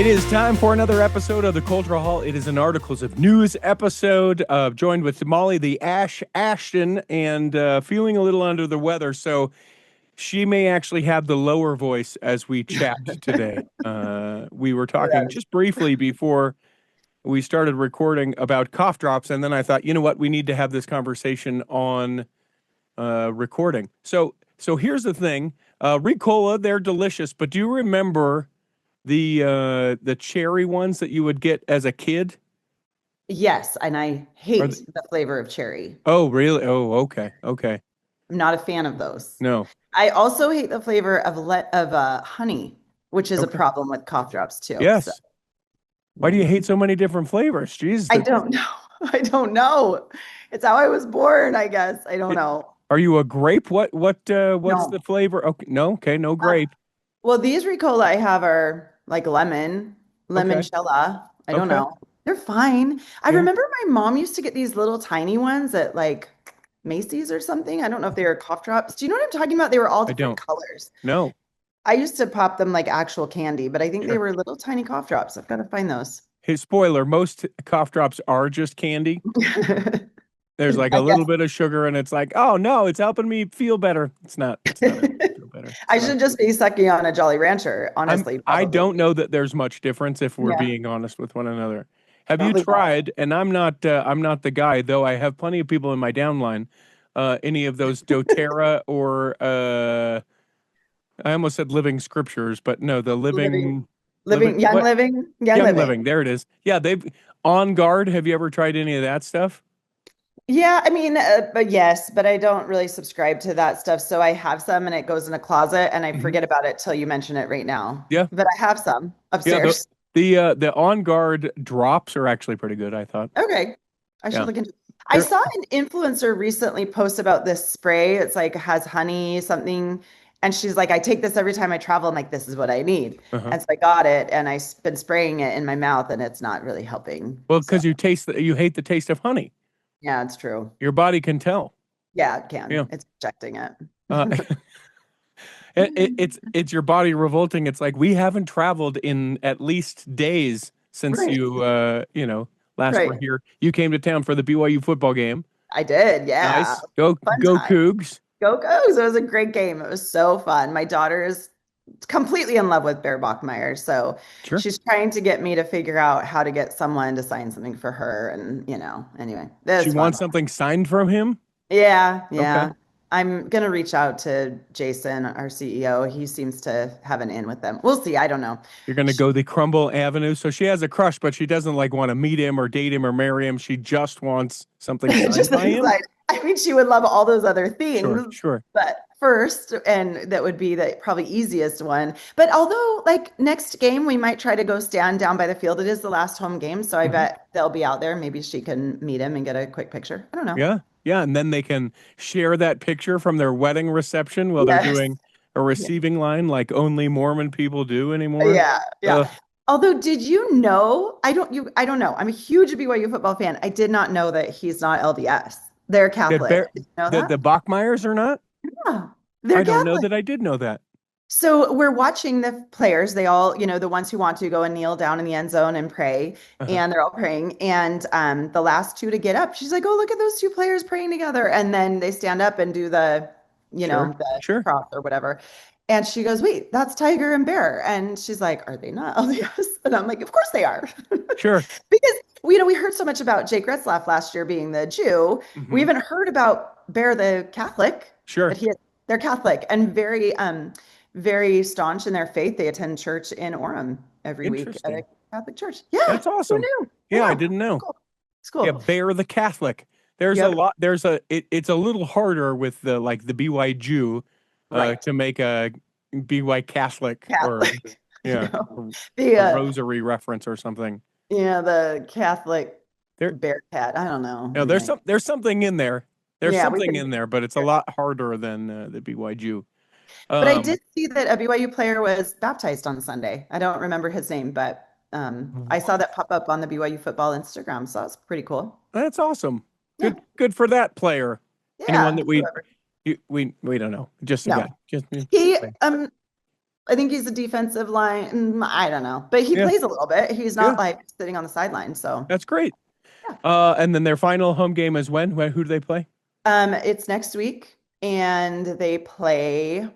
It is time for another episode of the Cultural Hall. It is an Articles of News episode, joined with Molly the Ash Ashton, and feeling a little under the weather, so she may actually have the lower voice as we chat today. We were talking just briefly before we started recording about cough drops, and then I thought, you know what, we need to have this conversation on recording. So here's the thing. Ricola, they're delicious, but do you remember the cherry ones that you would get as a kid? Yes, and I hate the flavor of cherry. Oh, really? Oh, okay. I'm not a fan of those. No. I also hate the flavor of honey, which is a problem with cough drops too. Yes. So. Why do you hate so many different flavors? Jeez. I don't know. I don't know. It's how I was born, I guess. I don't know. Are you a grape? What's No. the flavor? Okay, no, grape. Well, these Ricola I have are like limoncello. I don't know. They're fine. I remember my mom used to get these little tiny ones at like Macy's or something. I don't know if they were cough drops. Do you know what I'm talking about? They were all different colors. No. I used to pop them like actual candy, but I think they were little tiny cough drops. I've got to find those. Hey, spoiler, most cough drops are just candy. There's like a little bit of sugar and it's like, oh no, it's helping me feel better. It's not feel better. I should just be sucking on a Jolly Rancher, honestly. I don't know that there's much difference if we're being honest with one another. Have you tried, and I'm not the guy, though I have plenty of people in my downline, any of those doTERRA or I almost said Living Scriptures, but no, the Young Living. There it is. Yeah, they've On Guard. Have you ever tried any of that stuff? Yeah, I mean, but yes, but I don't really subscribe to that stuff. So I have some and it goes in a closet and I forget about it till you mention it right now. Yeah. But I have some upstairs. Yeah, the On Guard drops are actually pretty good, I thought. Okay. I should look into it. I saw an influencer recently post about this spray. It's like has honey, something. And she's like, I take this every time I travel. I'm like, this is what I need. And so I got it and I've been spraying it in my mouth and it's not really helping. Well, because you hate the taste of honey. Yeah, it's true. Your body can tell. Yeah, it can. Yeah. It's rejecting it. It's your body revolting. It's like, we haven't traveled in at least days since you last were here. You came to town for the BYU football game. I did. Yeah. Nice. Go Cougs. Go Cougs. It was a great game. It was so fun. My daughter is completely in love with Bear Bachmeyer. So she's trying to get me to figure out how to get someone to sign something for her. And, anyway. She wants something signed from him? Yeah. Okay. I'm going to reach out to Jason, our CEO. He seems to have an in with them. We'll see. I don't know. You're going to go the Crumble Avenue. So she has a crush, but she doesn't want to meet him or date him or marry him. She just wants something signed by him. I mean, she would love all those other things. Sure. But first, and that would be the probably easiest one. But although next game, we might try to go stand down by the field. It is the last home game. So I bet they'll be out there. Maybe she can meet him and get a quick picture. I don't know. Yeah. And then they can share that picture from their wedding reception while they're doing a receiving line like only Mormon people do anymore. Yeah. Although, did you know? I don't know. I'm a huge BYU football fan. I did not know that he's not LDS. They're Catholic. The Bachmeyers are not? Yeah. They're Catholic. I don't know that I did know that. So we're watching the players. They all, the ones who want to go and kneel down in the end zone and pray, and they're all praying. And the last two to get up, she's like, "Oh, look at those two players praying together." And then they stand up and do the, the cross or whatever. And she goes, "Wait, that's Tiger and Bear." And she's like, "Are they not LDS?" And I'm like, "Of course they are." Sure. Because we heard so much about Jake Retzlaff last year being the Jew. We haven't heard about Bear the Catholic. Sure. But they're Catholic and very very staunch in their faith. They attend church in Orem every week at a Catholic church. Yeah. That's awesome. Who knew? Yeah, I didn't know. It's cool. Yeah, Bear the Catholic. There's a lot. It's a little harder with the BY Jew to make a BY Catholic. Or a rosary reference or something. Yeah, the Catholic bear cat. I don't know. No, there's something in there. There's something in there, but it's a lot harder than the BY Jew. But I did see that a BYU player was baptized on Sunday. I don't remember his name, but I saw that pop up on the BYU football Instagram, so that's pretty cool. That's awesome. Good for that player. Yeah, anyone that we don't know. Just no. Just he I think he's a defensive line. I don't know, but he Yeah, plays a little bit. He's yeah, not like sitting on the sideline. So that's great. yeah. And then their final home game is when? Who do they play? It's next week and they play,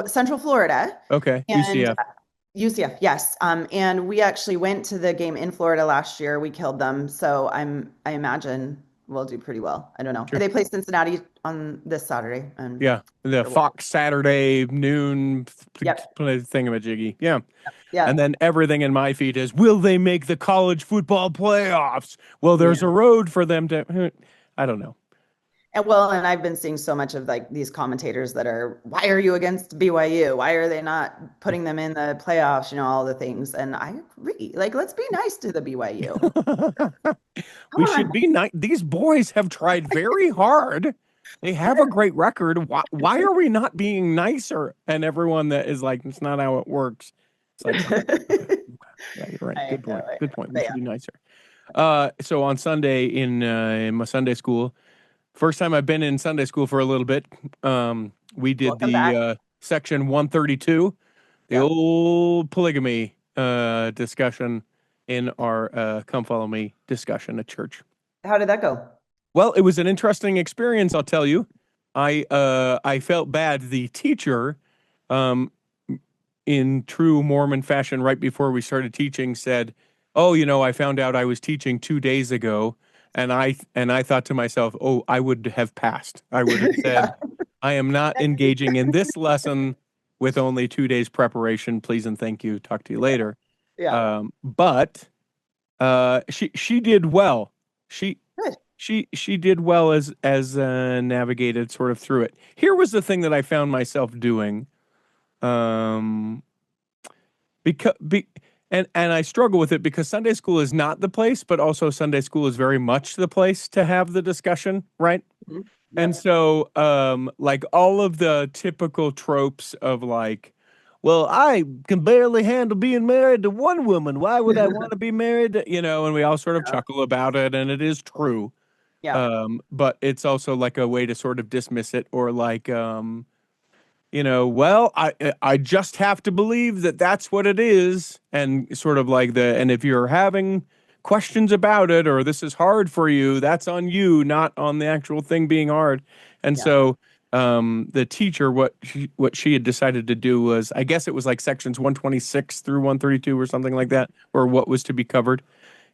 Central Florida Okay, and UCF. UCF, yes. And we actually went to the game in Florida last year. We killed them. So I imagine we'll do pretty well. I don't know. Sure. They play Cincinnati on this Saturday. Yeah, the Sure we'll- Fox Saturday noon Yep. thingamajiggy. Yeah. And Yeah. then everything in my feed is, will they make the college football playoffs? Well, there's Yeah. a road for them to. I don't know. And I've been seeing so much of like these commentators that are, why are you against BYU? Why are they not putting them in the playoffs? All the things. And I agree. Like, let's be nice to the BYU. Come We should on. be nice. These boys have tried very hard. They have a great record. Why are we not being nicer? And everyone that is like, it's not how it works. It's like, okay, okay, yeah, you're right. Good point. I Good know. point. We But should yeah, be nicer. So on Sunday in my Sunday school, first time I've been in Sunday school for a little bit. We did welcome the back. section 132, the Yeah. old polygamy discussion in our Come Follow Me discussion at church. How did that go? Well, it was an interesting experience, I'll tell you. I felt bad. The teacher, um, in true Mormon fashion, right before we started teaching, said, "Oh, I found out I was teaching 2 days ago." And I thought to myself, oh, I would have passed. I would have said, Yeah. I am not engaging in this lesson with only 2 days preparation. Please and thank you. Talk to you Yeah. later. Yeah. But she did well. She Good. she did well as navigated sort of through it. Here was the thing that I found myself doing. Um, because and I struggle with it because Sunday school is not the place, but also Sunday school is very much the place to have the discussion, right? Mhm. And Yep. so, like all of the typical tropes of like, well, I can barely handle being married to one woman. Why would I want to be married to, and we all sort of Yeah. chuckle about it, and it is true. Yeah. But it's also like a way to sort of dismiss it or like, well, I just have to believe that that's what it is, and sort of like and if you're having questions about it or this is hard for you, that's on you, not on the actual thing being hard. And Yeah. so, the teacher, what she had decided to do was, I guess it was like sections 126 through 132 or something like that, or what was to be covered.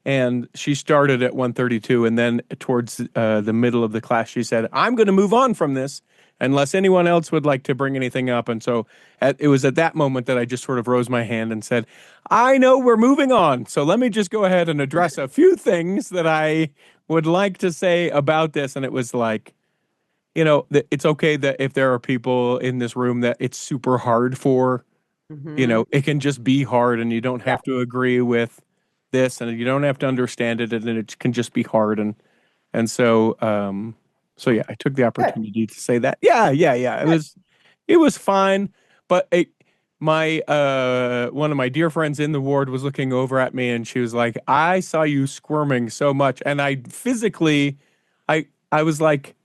And she started at 132, and then towards the middle of the class, she said, "I'm going to move on from this unless anyone else would like to bring anything up." And so it was at that moment that I just sort of rose my hand and said, "I know we're moving on. So let me just go ahead and address a few things that I would like to say about this." And it was like, it's okay that if there are people in this room that it's super hard for, Hmm. it can just be hard and you don't Yeah. have to agree with this and you don't have to understand it and it can just be hard. And so yeah, I took the Good. opportunity to say that. Yeah, yeah, yeah. It was fine, but my one of my dear friends in the ward was looking over at me and she was like, "I saw you squirming so much." And I physically I was like,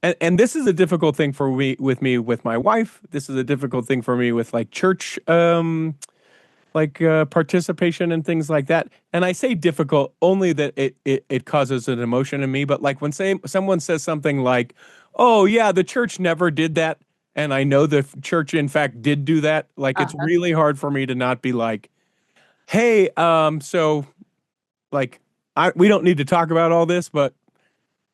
and this is a difficult thing for me with my wife. This is a difficult thing for me with like church like participation and things like that. And I say difficult only that it causes an emotion in me. But like when someone says something like, "Oh yeah, the church never did that," and I know the church in fact did do that, like it's Uh-huh. really hard for me to not be like, "Hey, so like we don't need to talk about all this, but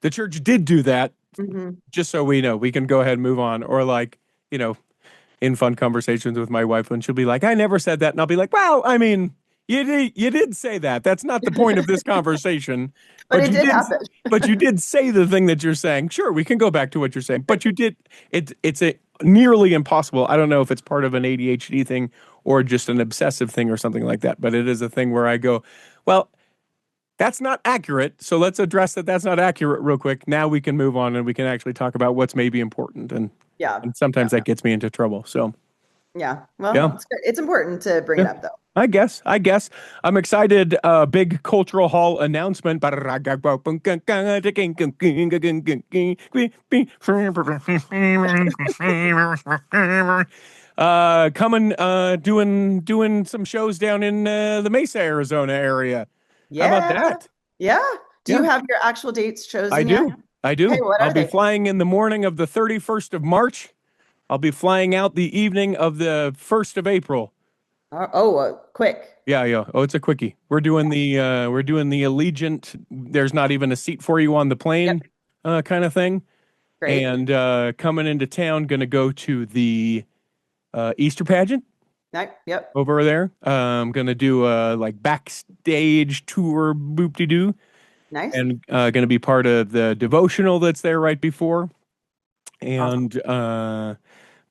the church did do that." Hmm. Just so we know, we can go ahead and move on. Or like, you know, in fun conversations with my wife when she'll be like, "I never said that." And I'll be like, "Well, I mean, you did say that. That's not the point of this conversation, But but it you did did happen. but you did say the thing that you're saying. Sure, we can go back to what you're saying, but you did it's a nearly impossible. I don't know if it's part of an ADHD thing or just an obsessive thing or something like that, but it is a thing where I go, well, that's not accurate. So let's address that that's not accurate real quick. Now we can move on and we can actually talk about what's maybe important. And Yeah. and sometimes Yeah. that gets me into trouble. So Yeah. yeah, Well, it's good. It's important to bring it yeah, up though. I guess. I'm excited. Big cultural hall announcement. Coming, doing some shows down in the Mesa, Arizona area. How about Yeah. that? Yeah. Do you Yeah, have your actual dates I chosen yet? do. I Okay, do. what I'll are be they? flying in the morning of the 31st of March. I'll be flying out the evening of the 1st of April. Quick. Yeah, yeah. Oh, it's a quickie. We're doing the Allegiant. There's not even a seat for you on the Yep. plane, kind of thing. Great. And coming into town, gonna go to the Easter pageant Yep. over there. Gonna do a like backstage tour, boop de doo, Nice. and gonna be part of the devotional that's there right before. Awesome. And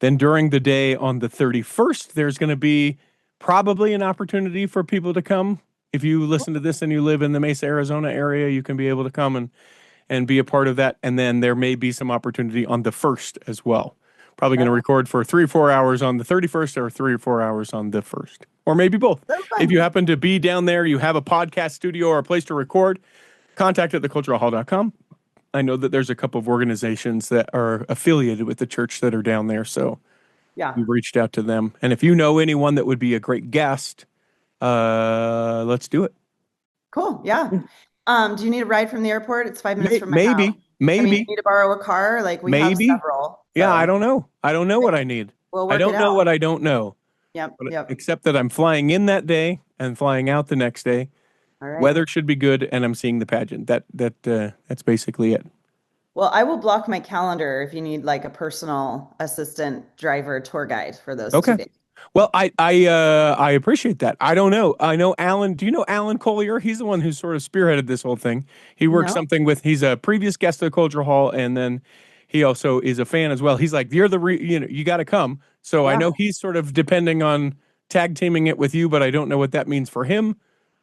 then during the day on the 31st, there's going to be probably an opportunity for people to come. If you listen to this and you live in the Mesa, Arizona area, you can be able to come and be a part of that. And then there may be some opportunity on the 1st as well. Probably going to That's record for 3 or 4 hours on the 31st or 3 or 4 hours on the 1st, or maybe both. so If you fun. happen to be down there, you have a podcast studio or a place to record, contact at theculturalhall.com. I know that there's a couple of organizations that are affiliated with the church that are down there. So Yeah. we reached out to them. And if you know anyone that would be a great guest, let's do it. Cool. Yeah. Do you need a ride from the airport? It's 5 minutes from my house. Maybe, I mean, do maybe, you need to borrow a car? Like we have maybe. several. Yeah, I So don't know. I don't know what I need. we'll I work it don't know out. what I don't know, Yep. but Yep. except that I'm flying in that day and flying out the next day. All right. Weather should be good, and I'm seeing the pageant. That's basically it. Well, I will block my calendar if you need like a personal assistant, driver, tour guide for those Okay. 2 days. Well, I appreciate that. I don't know. I know Alan. Do you know Alan Collier? He's the one who sort of spearheaded this whole thing. He works No? something with. He's a previous guest of the Cultural Hall, and then he also is a fan as well. He's like, you're you got to come. So I Yeah. know he's sort of depending on tag teaming it with you, but I don't know what that means for him.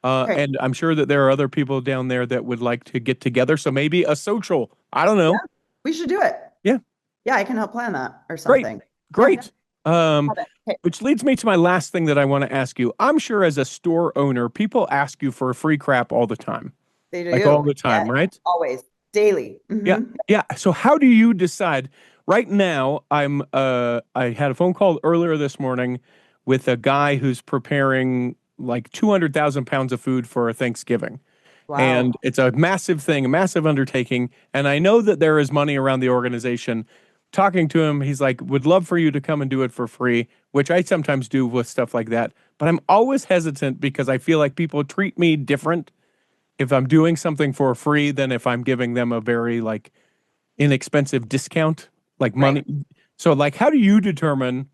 Okay. And I'm sure that there are other people down there that would like to get together. So maybe a social. I don't Yeah. know. We should do it. Yeah. Yeah, I can help plan that or Great. something. Yeah. Great. Um, Love it. Okay. which leads me to my last thing that I want to ask you. I'm sure as a store owner, people ask you for free crap all the time, They like all do. the time, Yes. right? Always. Daily. Yeah. Yeah. So how do you decide? Right now, I had a phone call earlier this morning with a guy who's preparing like 200,000 pounds of food for Thanksgiving. And Wow. it's a massive thing, a massive undertaking. And I know that there is money around the organization. Talking to him, he's like, would love for you to come and do it for free, which I sometimes do with stuff like that. But I'm always hesitant because I feel like people treat me different if I'm doing something for free than if I'm giving them a very like inexpensive discount, like Right. money. So like, how do you determine?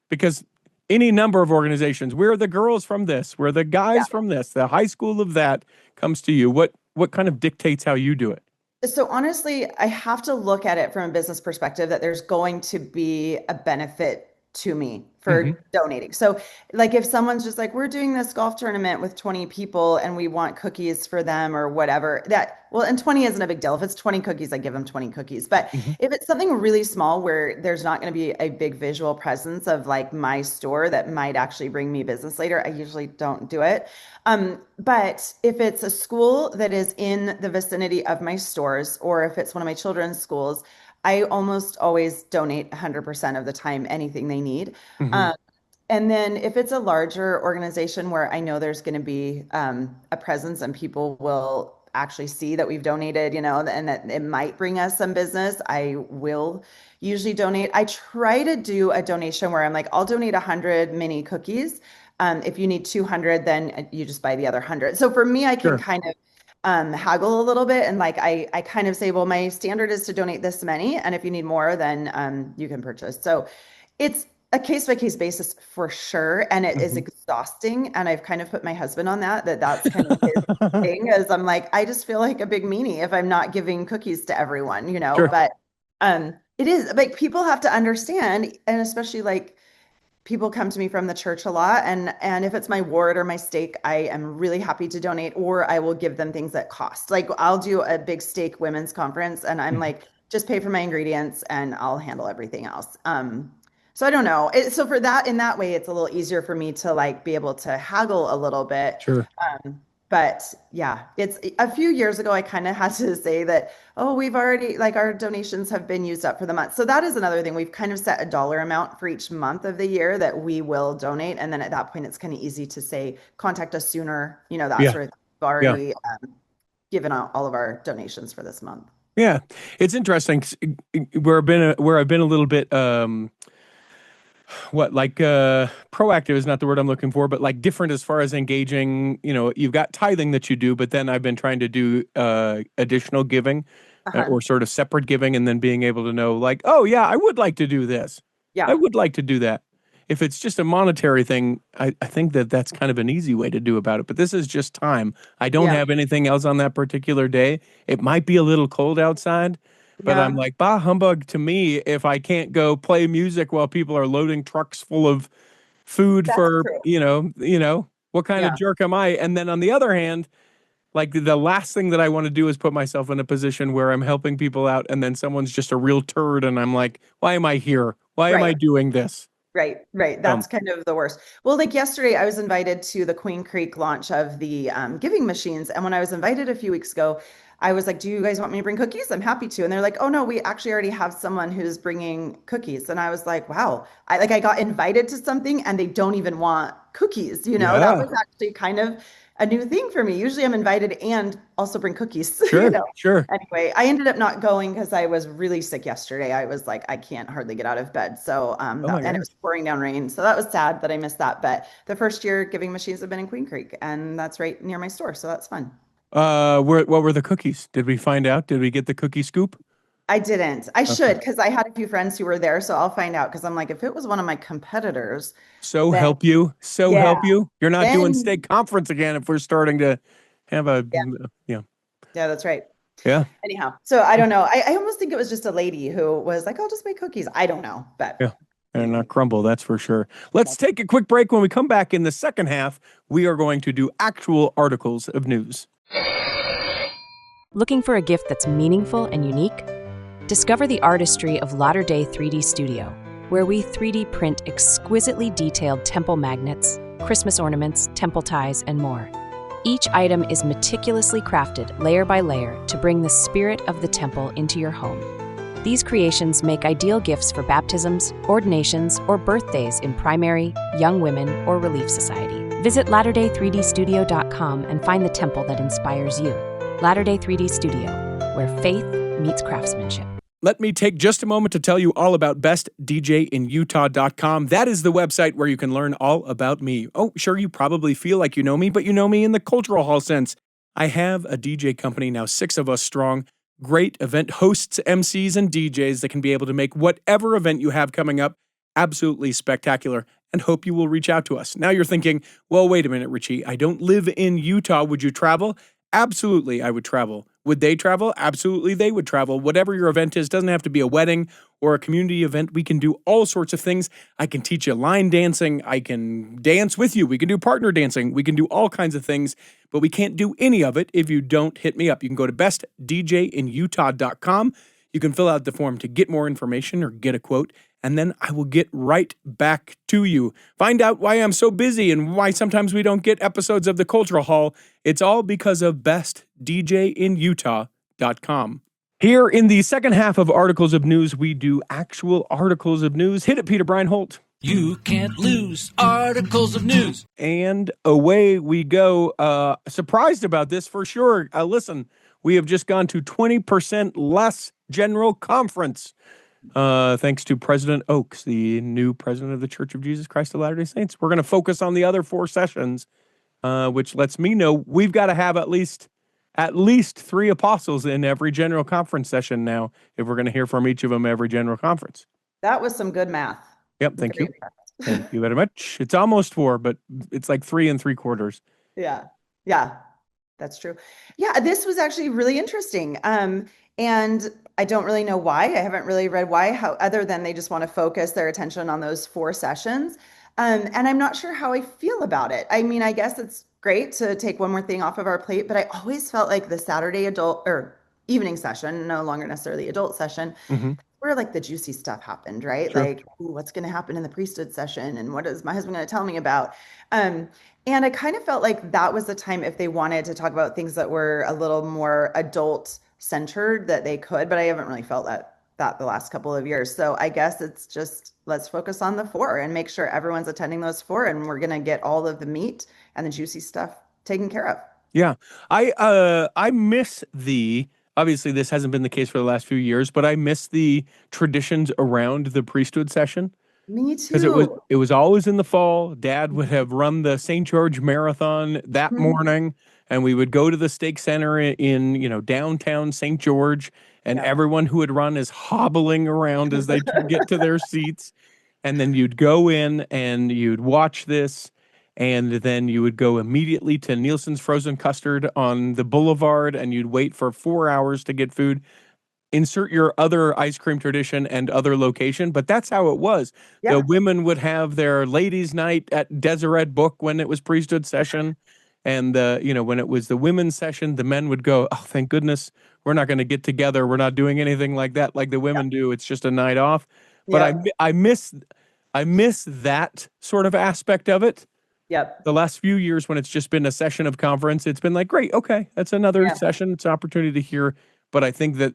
Because any number of organizations, we're the girls from this, we're the Yeah. guys from this, the high school of that comes to you. What kind of dictates how you do it? So honestly, I have to look at it from a business perspective that there's going to be a benefit to me Hmm. for donating. So like if someone's just like, we're doing this golf tournament with 20 people and we want cookies for them or whatever, that well, and 20 isn't a big deal. If it's 20 cookies, I give them 20 cookies. But Hmm. if it's something really small where there's not going to be a big visual presence of like my store that might actually bring me business later, I usually don't do it. But if it's a school that is in the vicinity of my stores, or if it's one of my children's schools, I almost always donate 100% of the time anything they need. Hmm. Um, and then if it's a larger organization where I know there's going to be a presence and people will actually see that we've donated, and that it might bring us some business, I will usually donate. I try to do a donation where I'm like, I'll donate 100 mini cookies. If you need 200, then you just buy the other 100. So for me, I can Sure. kind of haggle a little bit and like I kind of say, well, my standard is to donate this many, and if you need more, then you can purchase. So it's a case by case basis for sure, and it is Hmm. exhausting. And I've kind of put my husband on that's kind of his thing, is I'm like, I just feel like a big meanie if I'm not giving cookies to everyone. Sure. But it is like people have to understand, and especially like people come to me from the church a lot, and if it's my ward or my stake, I am really happy to donate, or I will give them things that cost. Like I'll do a big stake women's conference and I'm Mhm. like, just pay for my ingredients and I'll handle everything else. So I don't know. So for that, in that way, it's a little easier for me to like be able to haggle a little bit. Sure. But yeah, it's a few years ago, I kind of had to say that, oh, we've already like our donations have been used up for the month. So that is another thing. We've kind of set a dollar amount for each month of the year that we will donate. And then at that point, it's kind of easy to say, contact us sooner, that Yeah. sort of thing. We've Yeah. already given out all of our donations for this month. Yeah. It's interesting 'cause where I've been a little bit proactive is not the word I'm looking for, but like different as far as engaging, you've got tithing that you do, but then I've been trying to do additional giving Uh-huh. or sort of separate giving and then being able to know like, oh yeah, I would like to do this. I Yeah. would like to do that. If it's just a monetary thing, I think that that's kind of an easy way to do about it. But this is just time. I don't Yeah. have anything else on that particular day. It might be a little cold outside, but I'm Yeah. like, bah humbug to me if I can't go play music while people are loading trucks full of food That's for, true. what kind of Yeah. jerk am I? And then on the other hand, like the last thing that I want to do is put myself in a position where I'm helping people out and then someone's just a real turd and I'm like, why am I here? Why am I Right. doing this? Right, right. That's kind of the worst. Well, like yesterday, I was invited to the Queen Creek launch of the giving machines. And when I was invited a few weeks ago, I was like, do you guys want me to bring cookies? I'm happy to. And they're like, oh, no, we actually already have someone who's bringing cookies. And I was like, wow, I got invited to something and they don't even want cookies. That Yeah, was actually kind of a new thing for me. Usually I'm invited and also bring cookies, sure, sure. Anyway, I ended up not going because I was really sick yesterday. I was like, I can't hardly get out of bed. So Oh my and it gosh. was pouring down rain. So that was sad that I missed that. But the first year giving machines have been in Queen Creek, and that's right near my store. So that's fun. What were the cookies? Did we find out? Did we get the cookie scoop? I didn't. I Okay. should because I had a few friends who were there. So I'll find out because I'm like, if it was one of my competitors, So then help you. So yeah, help you. You're not doing then state conference again if we're starting to have a yeah, yeah. yeah, that's right. Yeah. Anyhow, so I don't know. I almost think it was just a lady who was like, I'll just make cookies. I don't know, but Yeah. And not crumble, that's for sure. Let's take a quick break. When we come back in the second half, we are going to do actual articles of news. Looking for a gift that's meaningful and unique? Discover the artistry of Latter Day 3D Studio, where we 3D print exquisitely detailed temple magnets, Christmas ornaments, temple ties, and more. Each item is meticulously crafted layer by layer to bring the spirit of the temple into your home. These creations make ideal gifts for baptisms, ordinations, or birthdays in primary, young women, or relief society. Visit LatterdayThreeDStudio.com and find the temple that inspires you. Latter Day 3D Studio, where faith meets craftsmanship. Let me take just a moment to tell you all about bestdjinutah.com. That is the website where you can learn all about me. Oh, sure, you probably feel like you know me, but you know me in the cultural hall sense. I have a DJ company now, 6 of us strong. Great event hosts, MCs, and DJs that can be able to make whatever event you have coming up absolutely spectacular, and hope you will reach out to us. Now you're thinking, well, wait a minute, Richie. I don't live in Utah. Would you travel? Absolutely, I would travel. Would they travel? Absolutely, they would travel. Whatever your event is, doesn't have to be a wedding or a community event. We can do all sorts of things. I can teach you line dancing. I can dance with you. We can do partner dancing. We can do all kinds of things, but we can't do any of it if you don't hit me up. You can go to bestdjinutah.com. You can fill out the form to get more information or get a quote, and then I will get right back to you. Find out why I'm so busy and why sometimes we don't get episodes of the Cultural Hall. It's all because of bestdjinutah.com. Here in the second half of Articles of News, we do actual articles of news. Hit it, Peter Breinholt. You can't lose articles of news. And away we go. Surprised about this for sure. Listen, we have just gone to 20% less general conference. Thanks to President Oaks, the new president of the Church of Jesus Christ of Latter-day Saints. We're going to focus on the other 4 sessions, which lets me know we've got to have at least 3 apostles in every general conference session now if we're going to hear from each of them every general conference. that was some good math. Yep, thank Very you. impressed. Thank you very much. It's almost 4, but it's like 3 3/4. Yeah. Yeah. That's true. Yeah, this was actually really interesting. And I don't really know why. I haven't really read why, how other than they just want to focus their attention on those 4 sessions. And I'm not sure how I feel about it. I mean, I guess it's great to take one more thing off of our plate, but I always felt like the Saturday adult or evening session, no longer necessarily adult session, Mm-hmm. where like the juicy stuff happened, right? Sure. Like, ooh, what's going to happen in the priesthood session and what is my husband going to tell me about? Um, and I kind of felt like that was the time if they wanted to talk about things that were a little more adult centered that they could, but I haven't really felt that the last couple of years. So I guess it's just let's focus on the four and make sure everyone's attending those four and we're going to get all of the meat and the juicy stuff taken care of. Yeah. I miss the obviously this hasn't been the case for the last few years, but I miss the traditions around the priesthood session. Me Because too. it was always in the fall. Dad would have run the St. George Marathon that Mhm. morning, and we would go to the stake center in downtown St. George, and Yeah. everyone who had run is hobbling around as they get to their seats, and then you'd go in and you'd watch this, and then you would go immediately to Nielsen's Frozen Custard on the boulevard, and you'd wait for 4 hours to get food. Insert your other ice cream tradition and other location, but that's how it was. The Yeah. women would have their ladies' night at Deseret Book when it was priesthood session, and when it was the women's session, the men would go, "Oh, thank goodness, we're not going to get together. We're not doing anything like that like the women do. It's just a night off." But Yep. I miss that sort of aspect of it. Yep. The last few years when it's just been a session of conference, it's been like, great, okay, that's another Yeah. session. It's an opportunity to hear. But I think that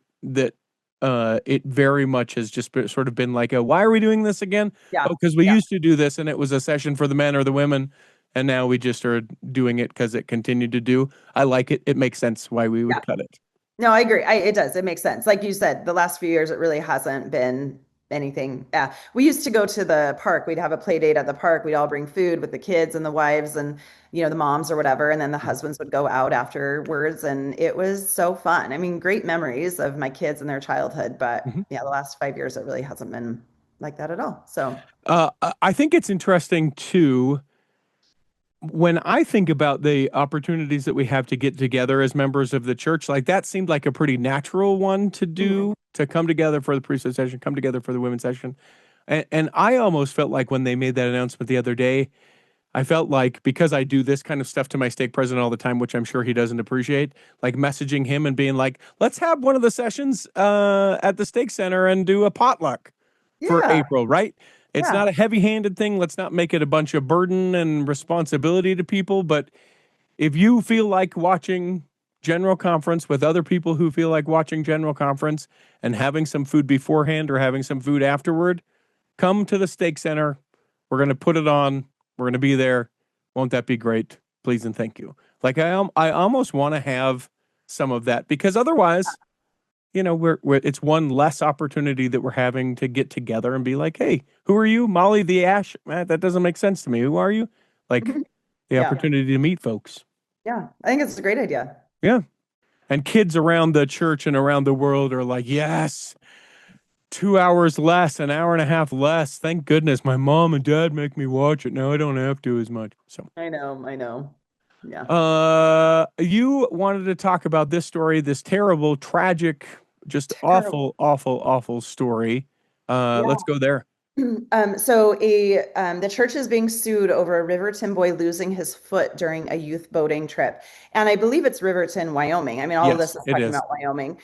it very much has just sort of been like, why are we doing this again? Yeah. Oh, because we Yeah. used to do this and it was a session for the men or the women, and now we just are doing it because it continued to do. I like it. It makes sense why we Yeah. would cut it. No, I agree. It does. It makes sense. Like you said, the last few years, it really hasn't been anything. Yeah. We used to go to the park. We'd have a play date at the park. We'd all bring food with the kids and the wives and, the moms or whatever. And then the husbands would go out afterwards. And it was so fun. I mean, great memories of my kids and their childhood. But Mhm. yeah, the last 5 years, it really hasn't been like that at all. So, I think it's interesting too when I think about the opportunities that we have to get together as members of the church, like that seemed like a pretty natural one to mhm. do, to come together for the priesthood session, come together for the women's session. And I almost felt like when they made that announcement the other day, I felt like because I do this kind of stuff to my stake president all the time, which I'm sure he doesn't appreciate, like messaging him and being like, let's have one of the sessions at the stake center and do a potluck for Yeah. April, right? It's Yeah. not a heavy-handed thing. Let's not make it a bunch of burden and responsibility to people. But if you feel like watching General Conference with other people who feel like watching General Conference and having some food beforehand or having some food afterward, come to the Steak Center. We're going to put it on. We're going to be there. Won't that be great? Please and thank you. Like I almost want to have some of that because otherwise, we're it's one less opportunity that we're having to get together and be like, hey, who are you? Molly the Ash? That doesn't make sense to me. Who are you? Like the Yeah. opportunity to meet folks. Yeah. I think it's a great idea. Yeah. And kids around the church and around the world are like, yes, 2 hours less, an hour and a half less. Thank goodness my mom and dad make me watch it. Now I don't have to as much. So I know. I know. Yeah. you wanted to talk about this story, this terrible, tragic, just Terrible. awful, awful, awful story. Yeah. Let's go there. The church is being sued over a Riverton boy losing his foot during a youth boating trip. And I believe it's Riverton, Wyoming. I mean, all of this Yes, is it talking is. about Wyoming.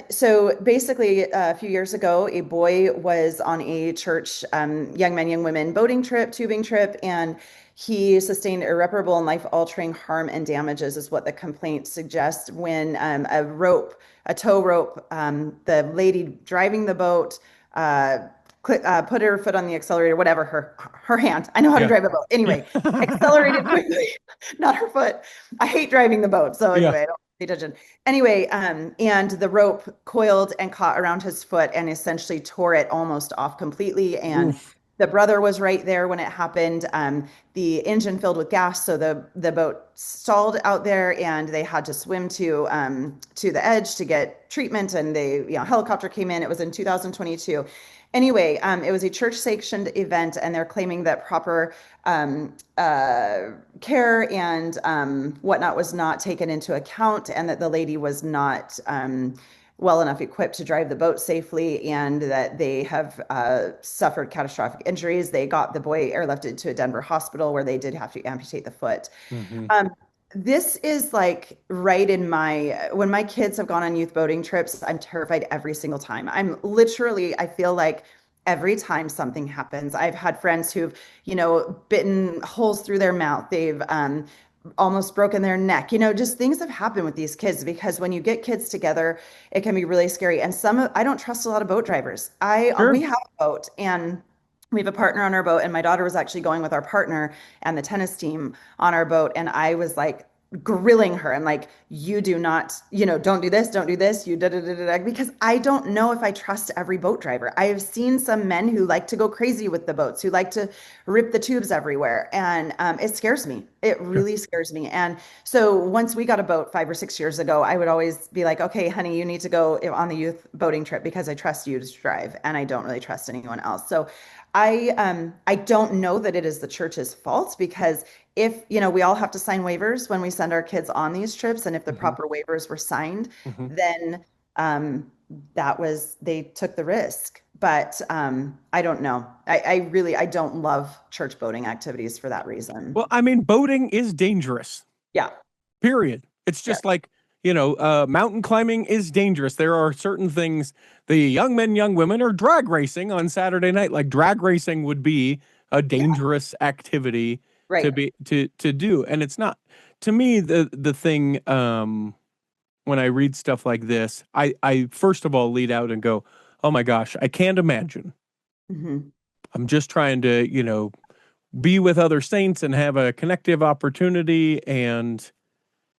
So basically, a few years ago, a boy was on a church young men, young women boating trip, tubing trip, and he sustained irreparable and life-altering harm and damages, is what the complaint suggests, when a tow rope, the lady driving the boat, uh, put her foot on the accelerator, whatever, her hand. I know how to Yeah. drive a boat. Anyway, accelerated quickly, not her foot. I hate driving the boat. So Yeah. anyway, I don't pay attention. Anyway, and the rope coiled and caught around his foot and essentially tore it almost off completely. And Oof. the brother was right there when it happened. The engine filled with gas, so the boat stalled out there, and they had to swim to the edge to get treatment. And helicopter came in. It was in 2022. Anyway, it was a church sanctioned event, and they're claiming that proper care and whatnot was not taken into account, and that the lady was not well enough equipped to drive the boat safely, and that they have suffered catastrophic injuries. They got the boy airlifted to a Denver hospital where they did have to amputate the foot. Hmm. Um, This is like right in my, when my kids have gone on youth boating trips, I'm terrified every single time. I'm literally, I feel like every time something happens, I've had friends who've, bitten holes through their mouth. They've almost broken their neck. Just things have happened with these kids because when you get kids together, it can be really scary. And I don't trust a lot of boat drivers. We Sure. have a boat and we have a partner on our boat, and my daughter was actually going with our partner and the tennis team on our boat, and I was like grilling her and like, you do not, don't do this, don't do this, you da da da da, because I don't know if I trust every boat driver. I have seen some men who like to go crazy with the boats, who like to rip the tubes everywhere, and it scares me. It Sure. really scares me. And so once we got a boat 5 or 6 years ago, I would always be like, okay, honey, you need to go on the youth boating trip because I trust you to drive, and I don't really trust anyone else. So I don't know that it is the church's fault because if, we all have to sign waivers when we send our kids on these trips, and if the Hmm. proper waivers were signed, Hmm. then they took the risk. But I don't know. I don't love church boating activities for that reason. Well, I mean, boating is dangerous. Yeah. Period. It's Yeah. just like, mountain climbing is dangerous. There are certain things the young men, young women are drag racing on Saturday night. Like drag racing would be a Yeah. dangerous activity Right. to do. And it's not to me the thing when I read stuff like this, I first of all lead out and go, "Oh my gosh, I can't imagine." Hmm. I'm just trying to, be with other saints and have a connective opportunity and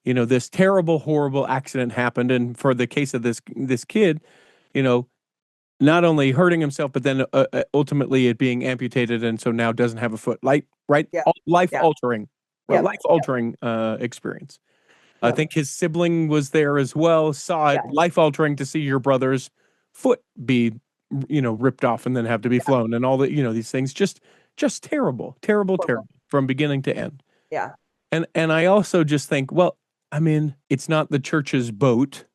this terrible, horrible accident happened. And for the case of this kid, you know, not only hurting himself, but then ultimately it being amputated, and so now doesn't have a foot. Like, right? Yeah. Life Yeah. altering, well, Yep. life altering experience. I Yep. think his sibling was there as well. Saw it. Yeah. Life altering to see your brother's foot be, ripped off and then have to be Yeah. flown, and all the, these things. Just terrible, terrible, Horrible. terrible from beginning to end. Yeah. And I also just think, well, I mean, it's not the church's boat.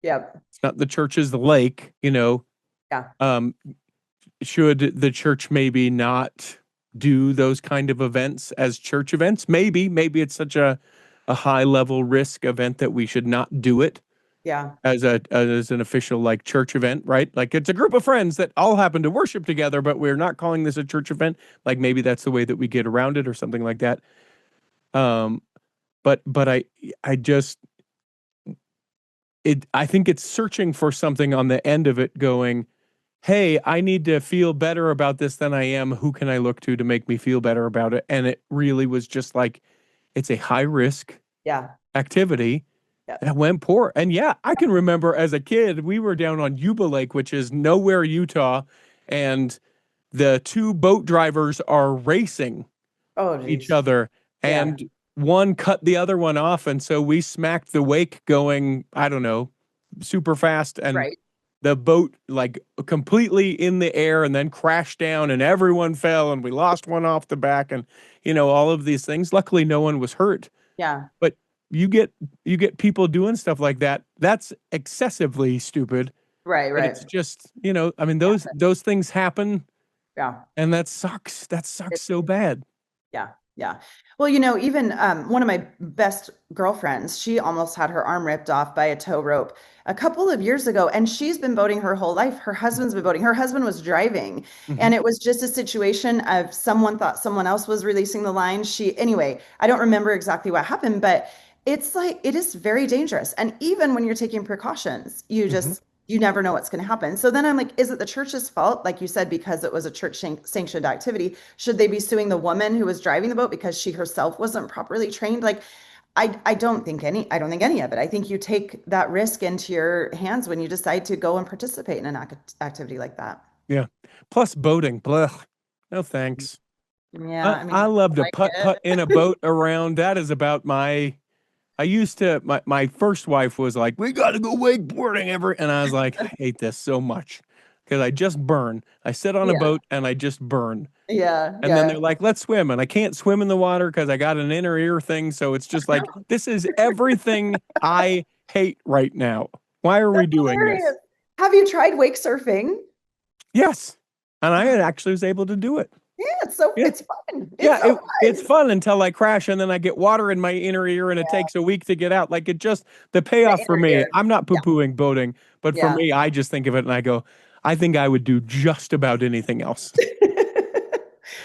Yep. It's not the church's lake. Yeah. Um, should the church maybe not do those kind of events as church events? Maybe it's such a high level risk event that we should not do it Yeah. as an official like church event, right? Like it's a group of friends that all happen to worship together, but we're not calling this a church event. Like maybe that's the way that we get around it or something like that. Um, but I just I think it's searching for something on the end of it going, hey, I need to feel better about this than I am. Who can I look to make me feel better about it? And it really was just like, it's a high risk Yeah. activity Yeah. that went poor. And yeah, I can remember as a kid, we were down on Yuba Lake, which is nowhere, Utah, and the two boat drivers are racing Oh, each geez. other, Yeah. and one cut the other one off, and so we smacked the wake going, I don't know, super fast, and Right. the boat like completely in the air and then crashed down and everyone fell and we lost one off the back, and all of these things. Luckily no one was hurt, Yeah. but you get people doing stuff like that. That's excessively stupid. Right. And Right. it's just, I mean, Yeah. those things happen, Yeah. and that sucks It, so bad. yeah. Yeah. Well, even one of my best girlfriends, she almost had her arm ripped off by a tow rope a couple of years ago, and she's been boating her whole life. Her husband's been boating. Her husband was driving, Hmm. and it was just a situation of someone thought someone else was releasing the line. Anyway, I don't remember exactly what happened, but it's like it is very dangerous. And even when you're taking precautions, Hmm. you never know what's going to happen. So then I'm like, is it the church's fault? Like you said, because it was a church sanctioned activity. Should they be suing the woman who was driving the boat because she herself wasn't properly trained? Like, I don't think any of it. I think you take that risk into your hands when you decide to go and participate in an activity like that. Yeah. Plus boating, blech. No thanks. Yeah, I, I mean, I love I to like putt in a it. boat around. That is about I used to, my first wife was like, we got to go wakeboarding and I was like, I hate this so much because I just burn. I sit on a Yeah, boat and I just burn. yeah, And then they're yeah. like, let's swim. And I can't swim in the water because I got an inner ear thing. So it's just like, this is everything I hate right now. Why are we That's doing this? hilarious. Have you tried wake surfing? Yes. And I actually was able to do it. Yeah, it's so Yeah. it's fun. Yeah, It's so it's fun. fun until I crash and then I get water in my inner ear and it Yeah, takes a week to get out. Like it just the the payoff for inner me, ear. I'm not Yeah, poo-pooing boating, but for yeah. me, I just think of it and I go, I think I would do just about anything else,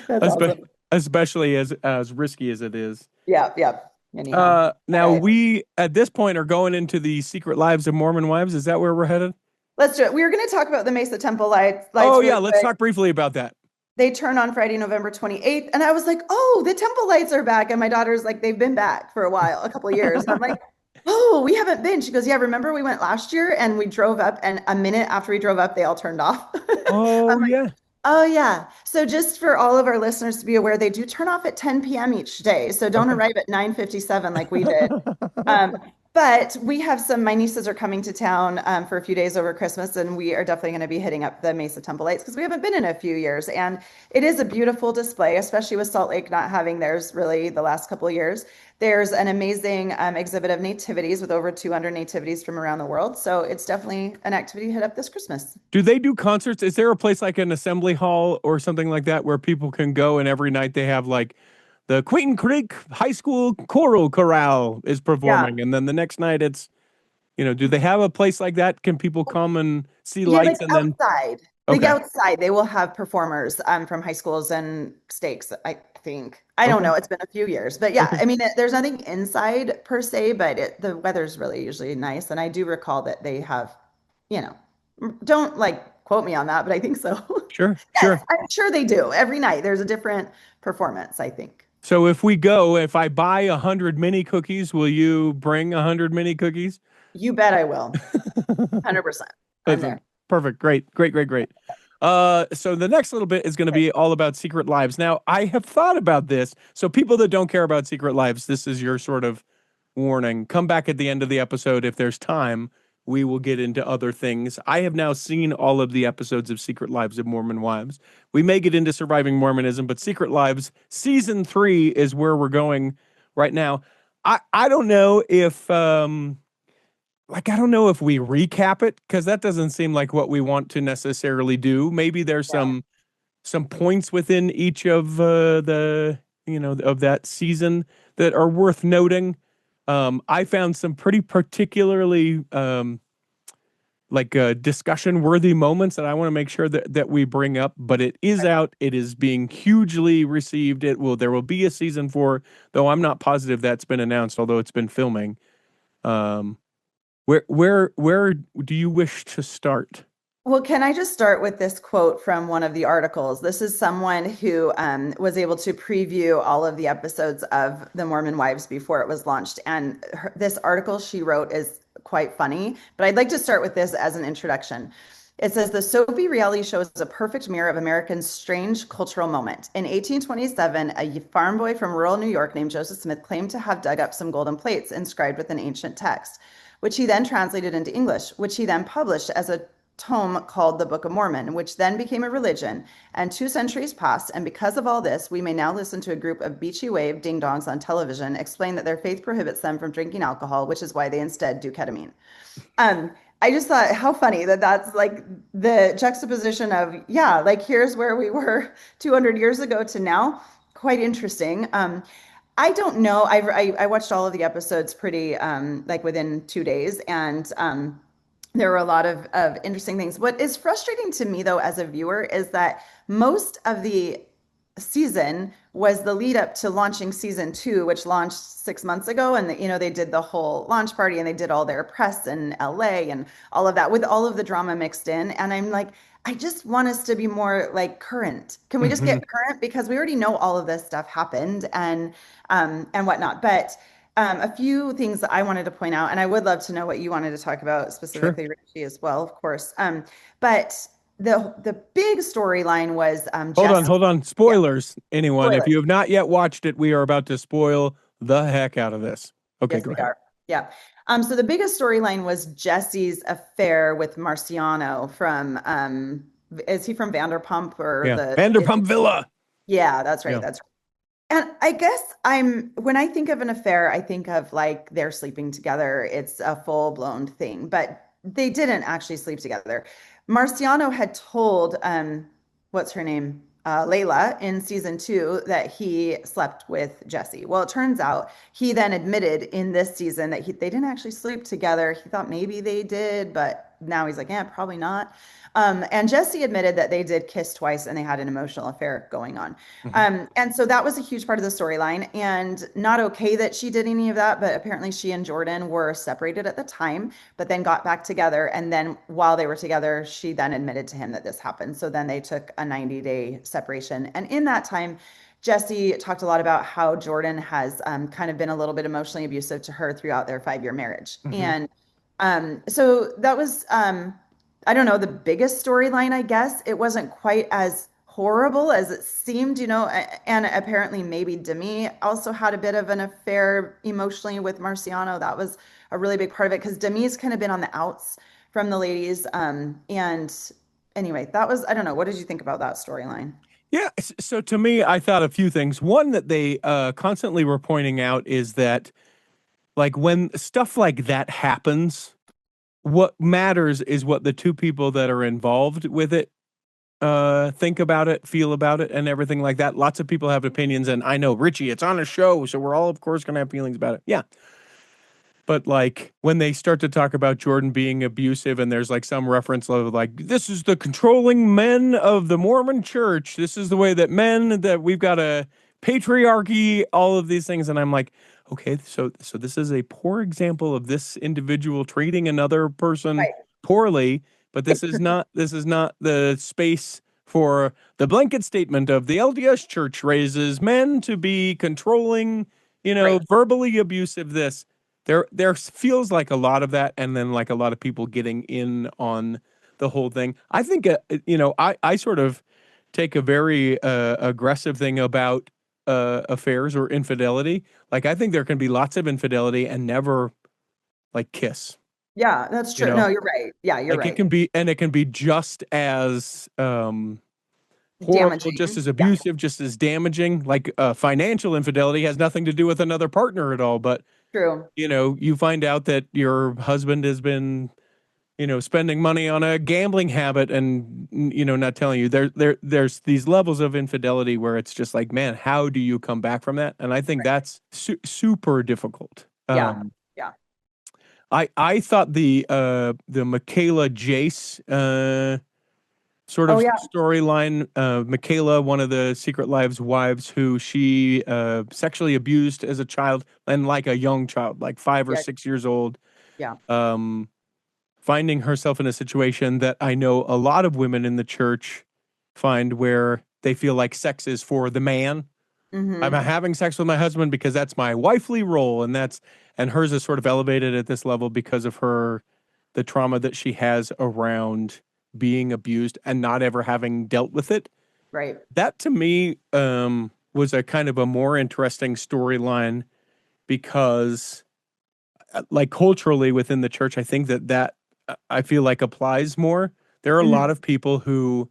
That's Espe- awesome. especially as risky as it is. Yeah, yeah. Anyhow. All Now right. we at this point are going into the Secret Lives of Mormon Wives. Is that where we're headed? Let's do it. We were going to talk about the Mesa Temple lights Oh really yeah, let's quick. talk briefly about that. They turn on Friday, November 28th. And I was like, oh, the temple lights are back. And my daughter's like, they've been back for a while, a couple of years. And I'm like, oh, we haven't been. She goes, yeah, remember we went last year and we drove up, and a minute after we drove up, they all turned off. I'm Oh like, yeah. oh, yeah. So just for all of our listeners to be aware, they do turn off at 10 p.m. each day. So don't Okay. arrive at 9:57 like we did. Um, but we have my nieces are coming to town for a few days over Christmas, and we are definitely going to be hitting up the Mesa Temple Lights because we haven't been in a few years. And it is a beautiful display, especially with Salt Lake not having theirs really the last couple of years. There's an amazing exhibit of nativities with over 200 nativities from around the world. So it's definitely an activity to hit up this Christmas. Do they do concerts? Is there a place like an assembly hall or something like that where people can go and every night they have like the Queen Creek High School Choral Chorale is Yeah. performing, and then the next night it's, do they have a place like that? Can people come and see Yeah, like lights and then outside. Like okay. outside, they will have performers from high schools and stakes, I think. I don't Okay. know. It's been a few years. But yeah, Okay. I mean, there's nothing inside per se, but the weather's really usually nice. And I do recall that they have, you know, don't like quote me on that, but I think so. Sure. Yes, Sure. I'm sure they do. Every night there's a different performance, I think. So if I buy 100 mini cookies, will you bring 100 mini cookies? You bet I will. 100%. I'm That's there. perfect. Great, great, great, great. So the next little bit is going to Okay. be all about Secret Lives. Now, I have thought about this. So people that don't care about Secret Lives, this is your sort of warning. Come back at the end of the episode if there's time. We will get into other things. I have now seen all of the episodes of Secret Lives of Mormon Wives. We may get into Surviving Mormonism, but Secret Lives season 3 is where we're going right now. I don't know if I don't know if we recap it because that doesn't seem like what we want to necessarily do. Maybe there's Yeah. some points within each of the of that season that are worth noting. I found some pretty particularly discussion worthy moments that I want to make sure that we bring up. But it is out. It is being hugely received. There will be a season 4, though I'm not positive that's been announced, although it's been filming. Um, where do you wish to start? Well, can I just start with this quote from one of the articles? This is someone who was able to preview all of the episodes of The Mormon Wives before it was launched. And this article she wrote is quite funny, but I'd like to start with this as an introduction. It says the soapy reality show is a perfect mirror of Americans' strange cultural moment. In 1827, a farm boy from rural New York named Joseph Smith claimed to have dug up some golden plates inscribed with an ancient text, which he then translated into English, which he then published as a tome called the Book of Mormon, which then became a religion. And 2 centuries passed. And because of all this, we may now listen to a group of beachy wave ding dongs on television explain that their faith prohibits them from drinking alcohol, which is why they instead do ketamine. Um, I just thought how funny that that's like the juxtaposition of, yeah, like here's where we were 200 years ago to now. Quite interesting. I don't know. I watched all of the episodes pretty like within 2 days, and there were a lot of interesting things. What is frustrating to me though, as a viewer, is that most of the season was the lead up to launching season 2, which launched 6 months ago. And, they did the whole launch party and they did all their press in LA and all of that with all of the drama mixed in. And I'm like, I just want us to be more like current. Can we just Mhm. get current? Because we already know all of this stuff happened and whatnot. But a few things that I wanted to point out, and I would love to know what you wanted to talk about Sure. specifically, Richie, as well, of course. But the big storyline was Hold on, Jesse. hold on. Yeah, Spoilers, anyone. If you spoilers. have not yet watched it, we are about to spoil the heck out of this. Okay, Yes, go we ahead. are. Yeah. So the biggest storyline was Jesse's affair with Marciano from is he from Vanderpump or Yeah. the Vanderpump Villa. yeah, that's right. Yeah. That's right. And I guess when I think of an affair, I think of like they're sleeping together. It's a full-blown thing, but they didn't actually sleep together. Marciano had told what's her name? Layla in season 2 that he slept with Jesse. Well, it turns out he then admitted in this season that they didn't actually sleep together. He thought maybe they did, but now he's like, yeah, probably not. And Jesse admitted that they did kiss twice and they had an emotional affair going on. Mhm. And so that was a huge part of the storyline, and not okay that she did any of that, but apparently she and Jordan were separated at the time, but then got back together. And then while they were together, she then admitted to him that this happened. So then they took a 90-day separation. And in that time, Jesse talked a lot about how Jordan has kind of been a little bit emotionally abusive to her throughout their 5-year marriage. Mhm. And so that was, I don't know, the biggest storyline, I guess. It wasn't quite as horrible as it seemed, and apparently maybe Demi also had a bit of an affair emotionally with Marciano. That was a really big part of it because Demi's kind of been on the outs from the ladies. And anyway, that was, I don't know, what did you think about that storyline? Yeah. So to me, I thought a few things. One that they constantly were pointing out is that, like, when stuff like that happens, what matters is what the two people that are involved with it think about it, feel about it, and everything like that. Lots of people have opinions, and I know, Richie, it's on a show, so we're all, of course, going to have feelings about it. Yeah. But like when they start to talk about Jordan being abusive, and there's like some reference of like, this is the controlling men of the Mormon church. This is the way that men, that we've got a patriarchy, all of these things. And I'm like, okay, so this is a poor example of this individual treating another person Right. poorly, but this is not the space for the blanket statement of the LDS church raises men to be controlling, Right. verbally abusive. There feels like a lot of that, and then like a lot of people getting in on the whole thing. I think I sort of take a very aggressive thing about affairs or infidelity. Like, I think there can be lots of infidelity and never like kiss. Yeah, that's You true. No, know, you're right. Yeah, you're like right. it can be just as horrible, just Damaging. as Yeah, abusive, just as damaging. Like financial infidelity has nothing to do with another partner at all, but true. you find out that your husband has been, spending money on a gambling habit and, not telling you. There's these levels of infidelity where it's just like, man, how do you come back from that? And I think Right. that's super difficult. Yeah. Yeah. I thought the Michaela Jace sort Oh of yeah. storyline. Michaela, one of the Secret Lives wives, who she sexually abused as a child, and like a young child, like 5 or 6 years old, Yeah. um, finding herself in a situation that I know a lot of women in the church find, where they feel like sex is for the man. I'm Mm-hmm. having sex with my husband because that's my wifely role, and hers is sort of elevated at this level because of the trauma that she has around being abused and not ever having dealt with it. Right. That to me was a kind of a more interesting storyline, because like culturally within the church, I think that I feel like applies more. There are a Mhm. lot of people who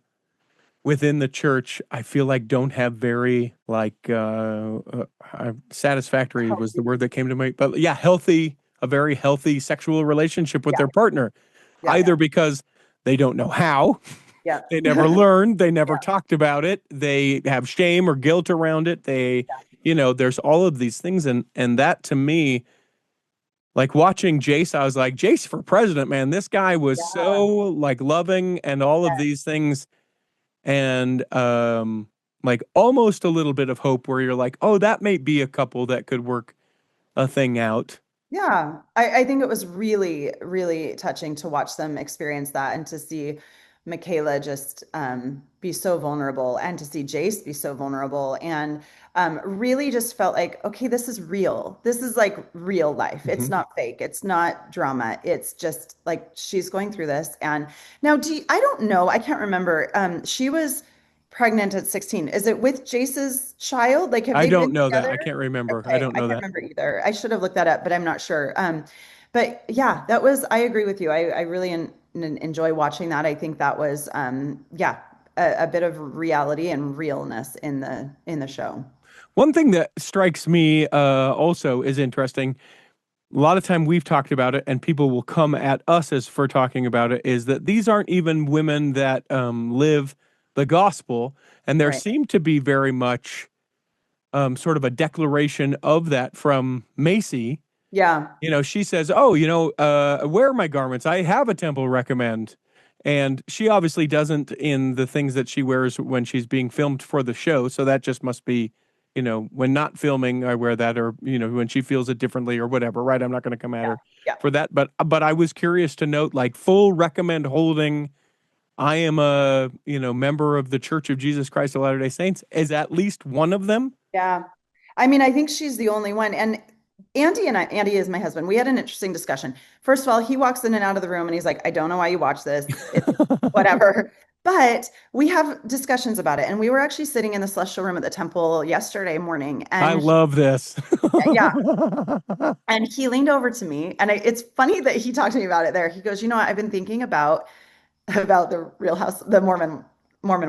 within the church, I feel like, don't have very like satisfactory was the Healthy. word that came to me, but yeah, a very healthy sexual relationship with Yeah. their partner, Yeah. either Yeah. because they don't know how, Yeah. they never learned, they never Yeah. talked about it, they have shame or guilt around it. There's all of these things, and that to me, like watching Jace, I was like, Jace for president, man, this guy was Yeah. so like loving and all of these things, and like almost a little bit of hope where you're like, oh, that may be a couple that could work a thing out. Yeah, I think it was really, really touching to watch them experience that and to see Michaela just be so vulnerable and to see Jace be so vulnerable and really just felt like, okay, this is real. This is like real life. It's Hmm. not fake. It's not drama. It's just like she's going through this. And now, I don't know. I can't remember. She was pregnant at 16. Is it with Jace's child? Like, have I they don't been know that. together? I can't remember. I Okay, don't I know can't that. remember either. I should have looked that up, but I'm not sure. But yeah, I agree with you. I really enjoy watching that. I think that was, yeah, a bit of reality and realness in the show. One thing that strikes me also is interesting. A lot of time we've talked about it, and people will come at us as for talking about it, is that these aren't even women that live the gospel. And there Right. seemed to be very much sort of a declaration of that from Macy. Yeah. She says, "Oh, wear my garments. I have a temple recommend." And she obviously doesn't in the things that she wears when she's being filmed for the show. So that just must be, when not filming, I wear that, or when she feels it differently or whatever. Right? I'm not going to come at Yeah. her Yeah. for that. But I was curious to note, like, full recommend holding. I am a member of the Church of Jesus Christ of Latter-day Saints. Is at least one of them? Yeah. I mean, I think she's the only one. And Andy is my husband. We had an interesting discussion. First of all, he walks in and out of the room and he's like, I don't know why you watch this. It's whatever. But we have discussions about it. And we were actually sitting in the celestial room at the temple yesterday morning. I And love this. yeah. And he leaned over to me. And it's funny that he talked to me about it there. He goes, you know what? I've been thinking about the Real House, the Mormon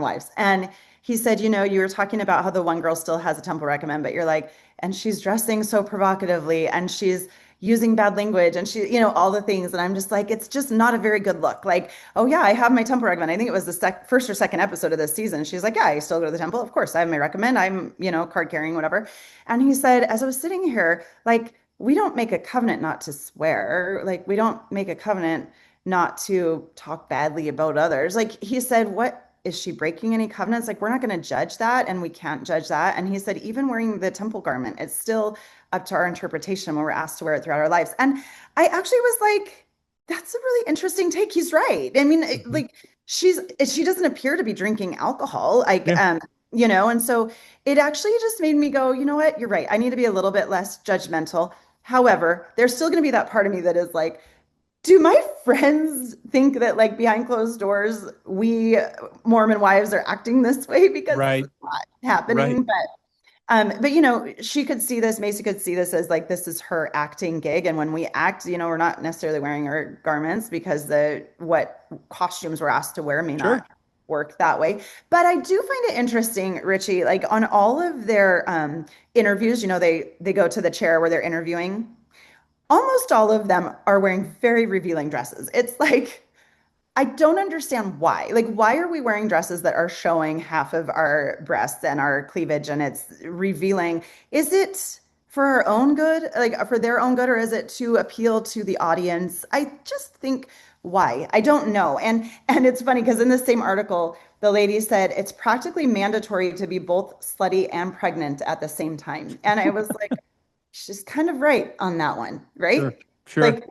wives. And he said, you were talking about how the one girl still has a temple recommend, but you're like, and she's dressing so provocatively and she's using bad language and she, all the things. And I'm just like, it's just not a very good look. Like, oh yeah, I have my temple recommend. I think it was the first or second episode of this season. She's like, yeah, I still go to the temple. Of course, I have my recommend. I'm, card carrying, whatever. And he said, as I was sitting here, like, we don't make a covenant not to swear. Like, we don't make a covenant not to talk badly about others. Like he said, what is she breaking any covenants? Like, we're not going to judge that and we can't judge that. And he said, even wearing the temple garment, it's still up to our interpretation when we're asked to wear it throughout our lives. And I actually was like, that's a really interesting take. He's right. I mean, Mhm. like she doesn't appear to be drinking alcohol. Like, Yeah. and so it actually just made me go, you know what? You're right. I need to be a little bit less judgmental. However, there's still going to be that part of me that is like, do my friends think that like behind closed doors, we Mormon wives are acting this way because Right. it's not Right. happening? But she could see this, Macy could see this as like this is her acting gig. And when we act, we're not necessarily wearing our garments because what costumes we're asked to wear may Sure. not work that way. But I do find it interesting, Richie, like on all of their interviews, they go to the chair where they're interviewing. Almost all of them are wearing very revealing dresses. It's like, I don't understand why. Like, why are we wearing dresses that are showing half of our breasts and our cleavage and it's revealing? Is it for our own good, like for their own good, or is it to appeal to the audience? I just think why? I don't know. And it's funny because in the same article, the lady said it's practically mandatory to be both slutty and pregnant at the same time. And I was like, she's kind of right on that one, Sure. right? Sure. Like,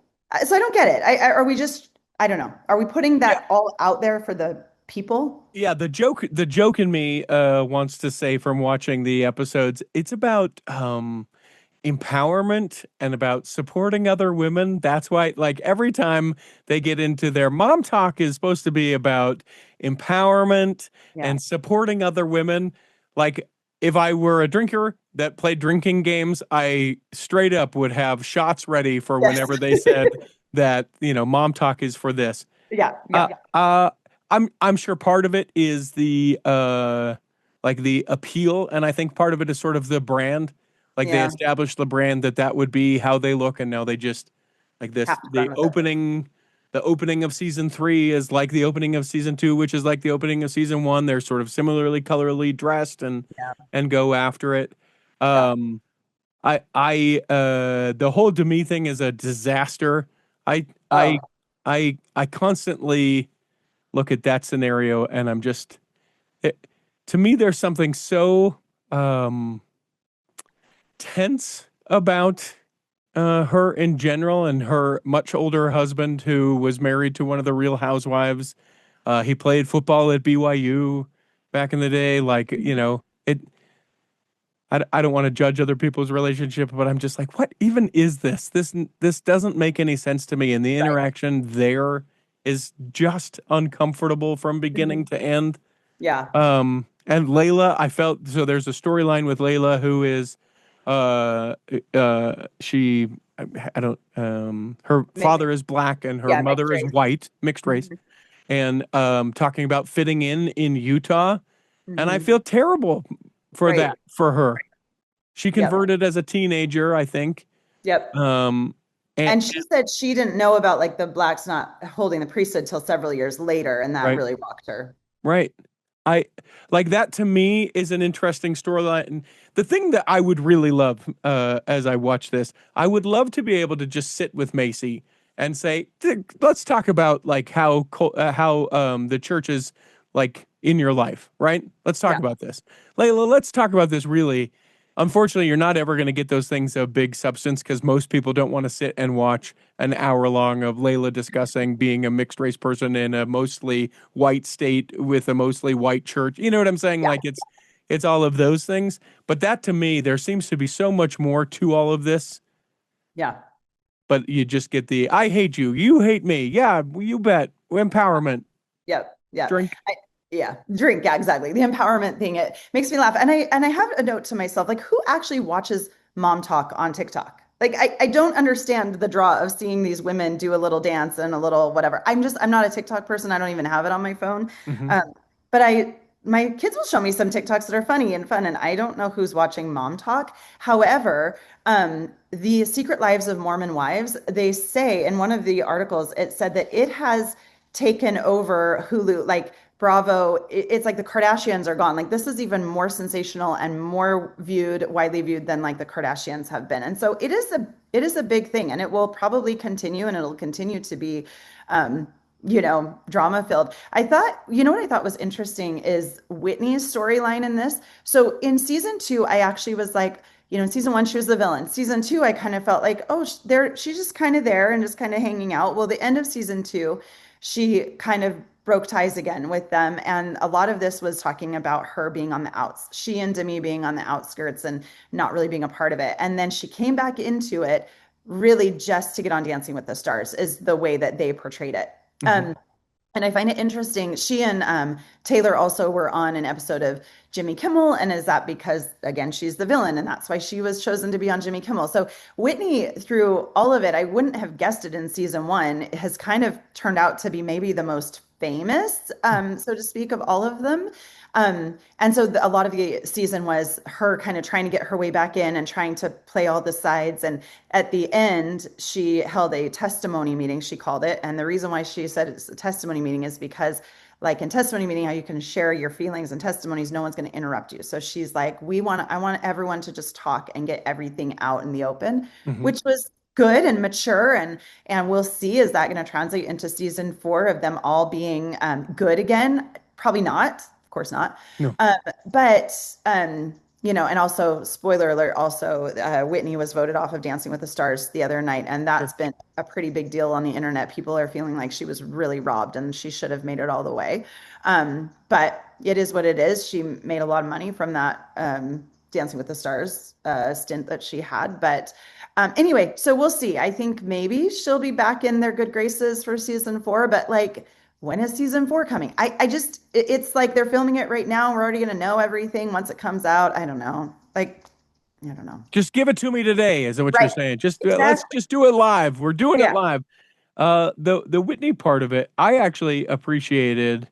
so I don't get it. Are we just, I don't know. Are we putting Yeah. that all out there for the people? Yeah, the joke in me wants to say from watching the episodes, it's about empowerment and about supporting other women. That's why, like, every time they get into their mom talk is supposed to be about empowerment Yeah. and supporting other women. Like, if I were a drinker that played drinking games, I straight up would have shots ready for Yes. whenever they said that, mom talk is for this. Yeah. Uh, Yeah. uh, I'm sure part of it is the like the appeal, and I think part of it is sort of the brand. Like they Yeah. established the brand that would be how they look, and now they just like this. Have to run The with it. opening of season 3 is like the opening of season 2, which is like the opening of season 1. They're sort of similarly colorly dressed Yeah. and go after it. Yeah. Um, the whole Demi thing is a disaster. I I Oh, I constantly look at that scenario and I'm just it, to me there's something so um tense about her in general and her much older husband who was married to one of the Real Housewives. He played football at BYU back in the day. Like, it. I don't want to judge other people's relationship, but I'm just like, what even is this? This doesn't make any sense to me. And the right. interaction there is just uncomfortable from beginning Mhm. to end. Yeah. And Layla, I felt so there's a storyline with Layla who is uh she I don't her Mi- father is black and her Yeah. Mixed mother is race. white, mixed race, Mhm. and talking about fitting in Utah. And I Mhm. feel terrible for Right. that for her. She Yep. converted as a teenager, I think. Yep. Um and And she said she didn't know about like the blacks not holding the priesthood till several years later, and that right, really rocked her. right. I like that to me is an interesting storyline. And the thing that I would really love as I watch this, I would love to be able to just sit with Macy and say, let's talk about like how the church is like in your life, right? Let's talk Yeah. about this. Layla, let's talk about this really. Unfortunately, you're not ever going to get those things of big substance because most people don't want to sit and watch an hour long of Layla discussing being a mixed race person in a mostly white state with a mostly white church. You know what I'm saying? Yeah. Like it's all of those things. But that to me, there seems to be so much more to all of this. Yeah. But you just get the I hate you, you hate me. Yeah, you bet. Empowerment. Yep. Yeah. Drink. Yeah. Drink. Yeah, exactly. The empowerment thing, it makes me laugh. And I have a note to myself, like who actually watches mom talk on TikTok? Like I don't understand the draw of seeing these women do a little dance and a little whatever. I'm not a TikTok person. I don't even have it on my phone. Mhm. But my kids will show me some TikToks that are funny and fun, and I don't know who's watching mom talk. However, the Secret Lives of Mormon Wives, they say in one of the articles, it said that it has taken over Hulu, like Bravo. It's like the Kardashians are gone. Like this is even more sensational and more widely viewed than like the Kardashians have been. And so it is a big thing, and it will probably continue, and it'll continue to be um, drama filled. I thought, what I thought was interesting is Whitney's storyline in this. So in season two, I actually was like, in season one, she was the villain. Season two, I kind of felt like, oh, she's just kind of there and just kind of hanging out. Well, the end of season two, she kind of broke ties again with them. And a lot of this was talking about her being on the outs, she and Demi being on the outskirts and not really being a part of it. And then she came back into it really just to get on Dancing with the Stars, is the way that they portrayed it. Mhm. And I find it interesting. She and Taylor also were on an episode of Jimmy Kimmel. And is that because, again, she's the villain and that's why she was chosen to be on Jimmy Kimmel? So Whitney, through all of it, I wouldn't have guessed it in season one, has kind of turned out to be maybe the most famous, so to speak, of all of them. And so a lot of the season was her kind of trying to get her way back in and trying to play all the sides. And at the end, she held a testimony meeting, she called it. And the reason why she said it's a testimony meeting is because, like in testimony meeting, how you can share your feelings and testimonies, no one's going to interrupt you. So she's like, I want everyone to just talk and get everything out in the open, Mhm. which was good and mature. And we'll see, is that going to translate into season four of them all being good again? Probably not. Of course not. No. But and also spoiler alert, also Whitney was voted off of Dancing with the Stars the other night, and that's been a pretty big deal on the internet. People are feeling like she was really robbed and she should have made it all the way. But it is what it is. She made a lot of money from that Dancing with the Stars stint that she had. But anyway, so we'll see. I think maybe she'll be back in their good graces for season four, but like, when is season four coming? It's like they're filming it right now. We're already going to know everything once it comes out. I don't know. Like, I don't know. Just give it to me today, is what you're Right. saying. Just let's Exactly. just do it live. We're doing it Yeah. live. The Whitney part of it, I actually appreciated.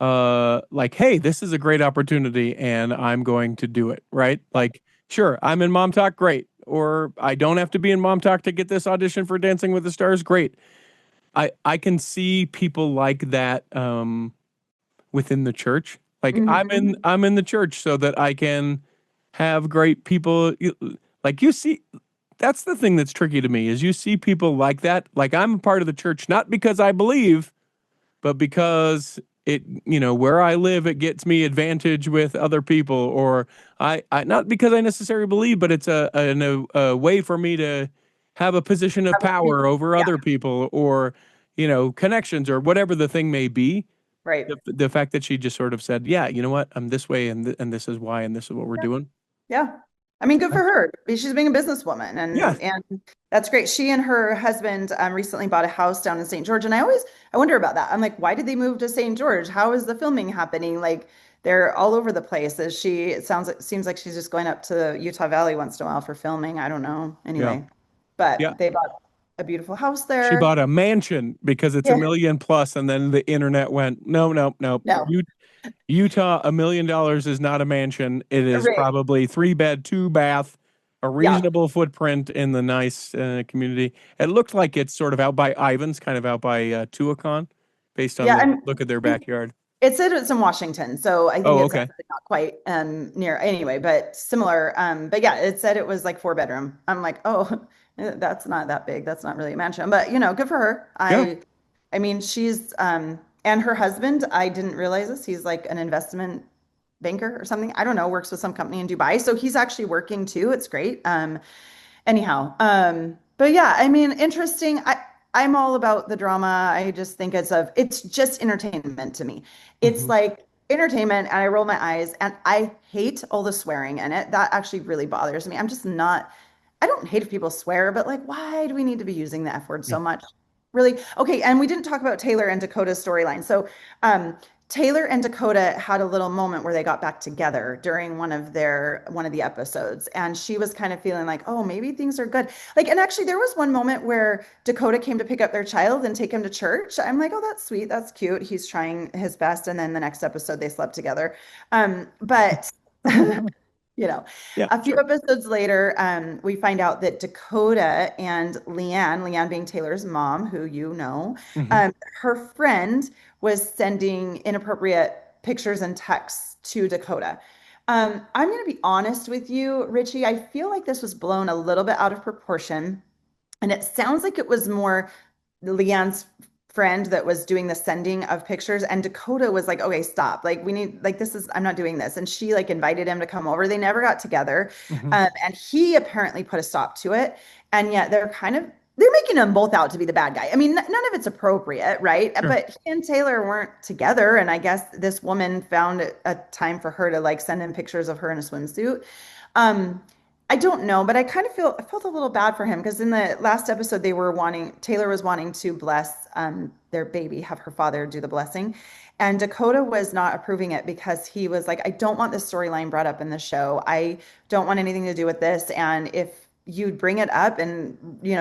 Like, hey, this is a great opportunity, and I'm going to do it. Right? Like, sure, I'm in Mom Talk, great. Or I don't have to be in Mom Talk to get this audition for Dancing with the Stars, great. I can see people like that within the church. Like Mhm. I'm in the church so that I can have great people like you see that's the thing that's tricky to me is you see people like that. Like I'm a part of the church not because I believe, but because it where I live it gets me advantage with other people or I not because I necessarily believe, but it's a way for me to have a position of power over Yeah. other people or connections or whatever the thing may be. Right. The fact that she just sort of said, yeah, you know what, I'm this way and this is why and this is what we're doing. Yeah. I mean, good for her. She's being a businesswoman, Yeah. and that's great. She and her husband recently bought a house down in St. George, and I wonder about that. I'm like, why did they move to St. George? How is the filming happening? Like, they're all over the place. It seems like she's just going up to Utah Valley once in a while for filming. I don't know. Yeah. Anyway, but Yeah. they bought a beautiful house She there. bought a mansion because it's a Yeah. million plus, and then the internet went, no, no, no. No. Utah, $1 million is not a mansion. It is Right. probably 3 bed, 2 bath, a Yeah. reasonable footprint in the nice community. It looked like it's sort of out by Ivans, kind of out by Tuacahn, based on Yeah. the And look at their backyard. It said it's in Washington, so I think Oh, it's okay. actually not quite near anyway, but similar. But yeah, it said it was like 4 bedroom. I'm like, oh, that's not that big. That's not really a mansion, but good for her. Yeah. I mean, she's and her husband, I didn't realize this. He's like an investment banker or something. I don't know, works with some company in Dubai. So he's actually working too. It's great. Anyhow, but yeah, I mean, interesting. I'm all about the drama. I just think it's just entertainment to me. It's Hmm. like entertainment, and I roll my eyes, and I hate all the swearing in it. That actually really bothers me. I'm just not. I don't hate if people swear, but like, why do we need to be using the F word Yeah. so much? Really? Okay, and we didn't talk about Taylor and Dakota's storyline. So, um, Taylor and Dakota had a little moment where they got back together during one of the episodes, and she was kind of feeling like, oh, maybe things are good. Like, and actually, there was one moment where Dakota came to pick up their child and take him to church. I'm like, oh, that's sweet, that's cute. He's trying his best, and then the next episode they slept together. But Yeah, a few sure. episodes later, we find out that Dakota and Leanne being Taylor's mom, who Hmm. her friend was sending inappropriate pictures and texts to Dakota. I'm going to be honest with you, Richie. I feel like this was blown a little bit out of proportion. And it sounds like it was more Leanne's friend that was doing the sending of pictures, and Dakota was like, okay, stop, like we need, like, I'm not doing this, and she like invited him to come over. They never got together. Hmm. And he apparently put a stop to it, and yet they're making them both out to be the bad guy. I mean, none of it's appropriate, right? Sure. But he and Taylor weren't together, and I guess this woman found a time for her to like send him pictures of her in a swimsuit. um I don't know, but I felt a little bad for him, because in the last episode Taylor was wanting to bless their baby, have her father do the blessing. And Dakota was not approving it, because he was like, I don't want this storyline brought up in the show. I don't want anything to do with this. And if you bring it up and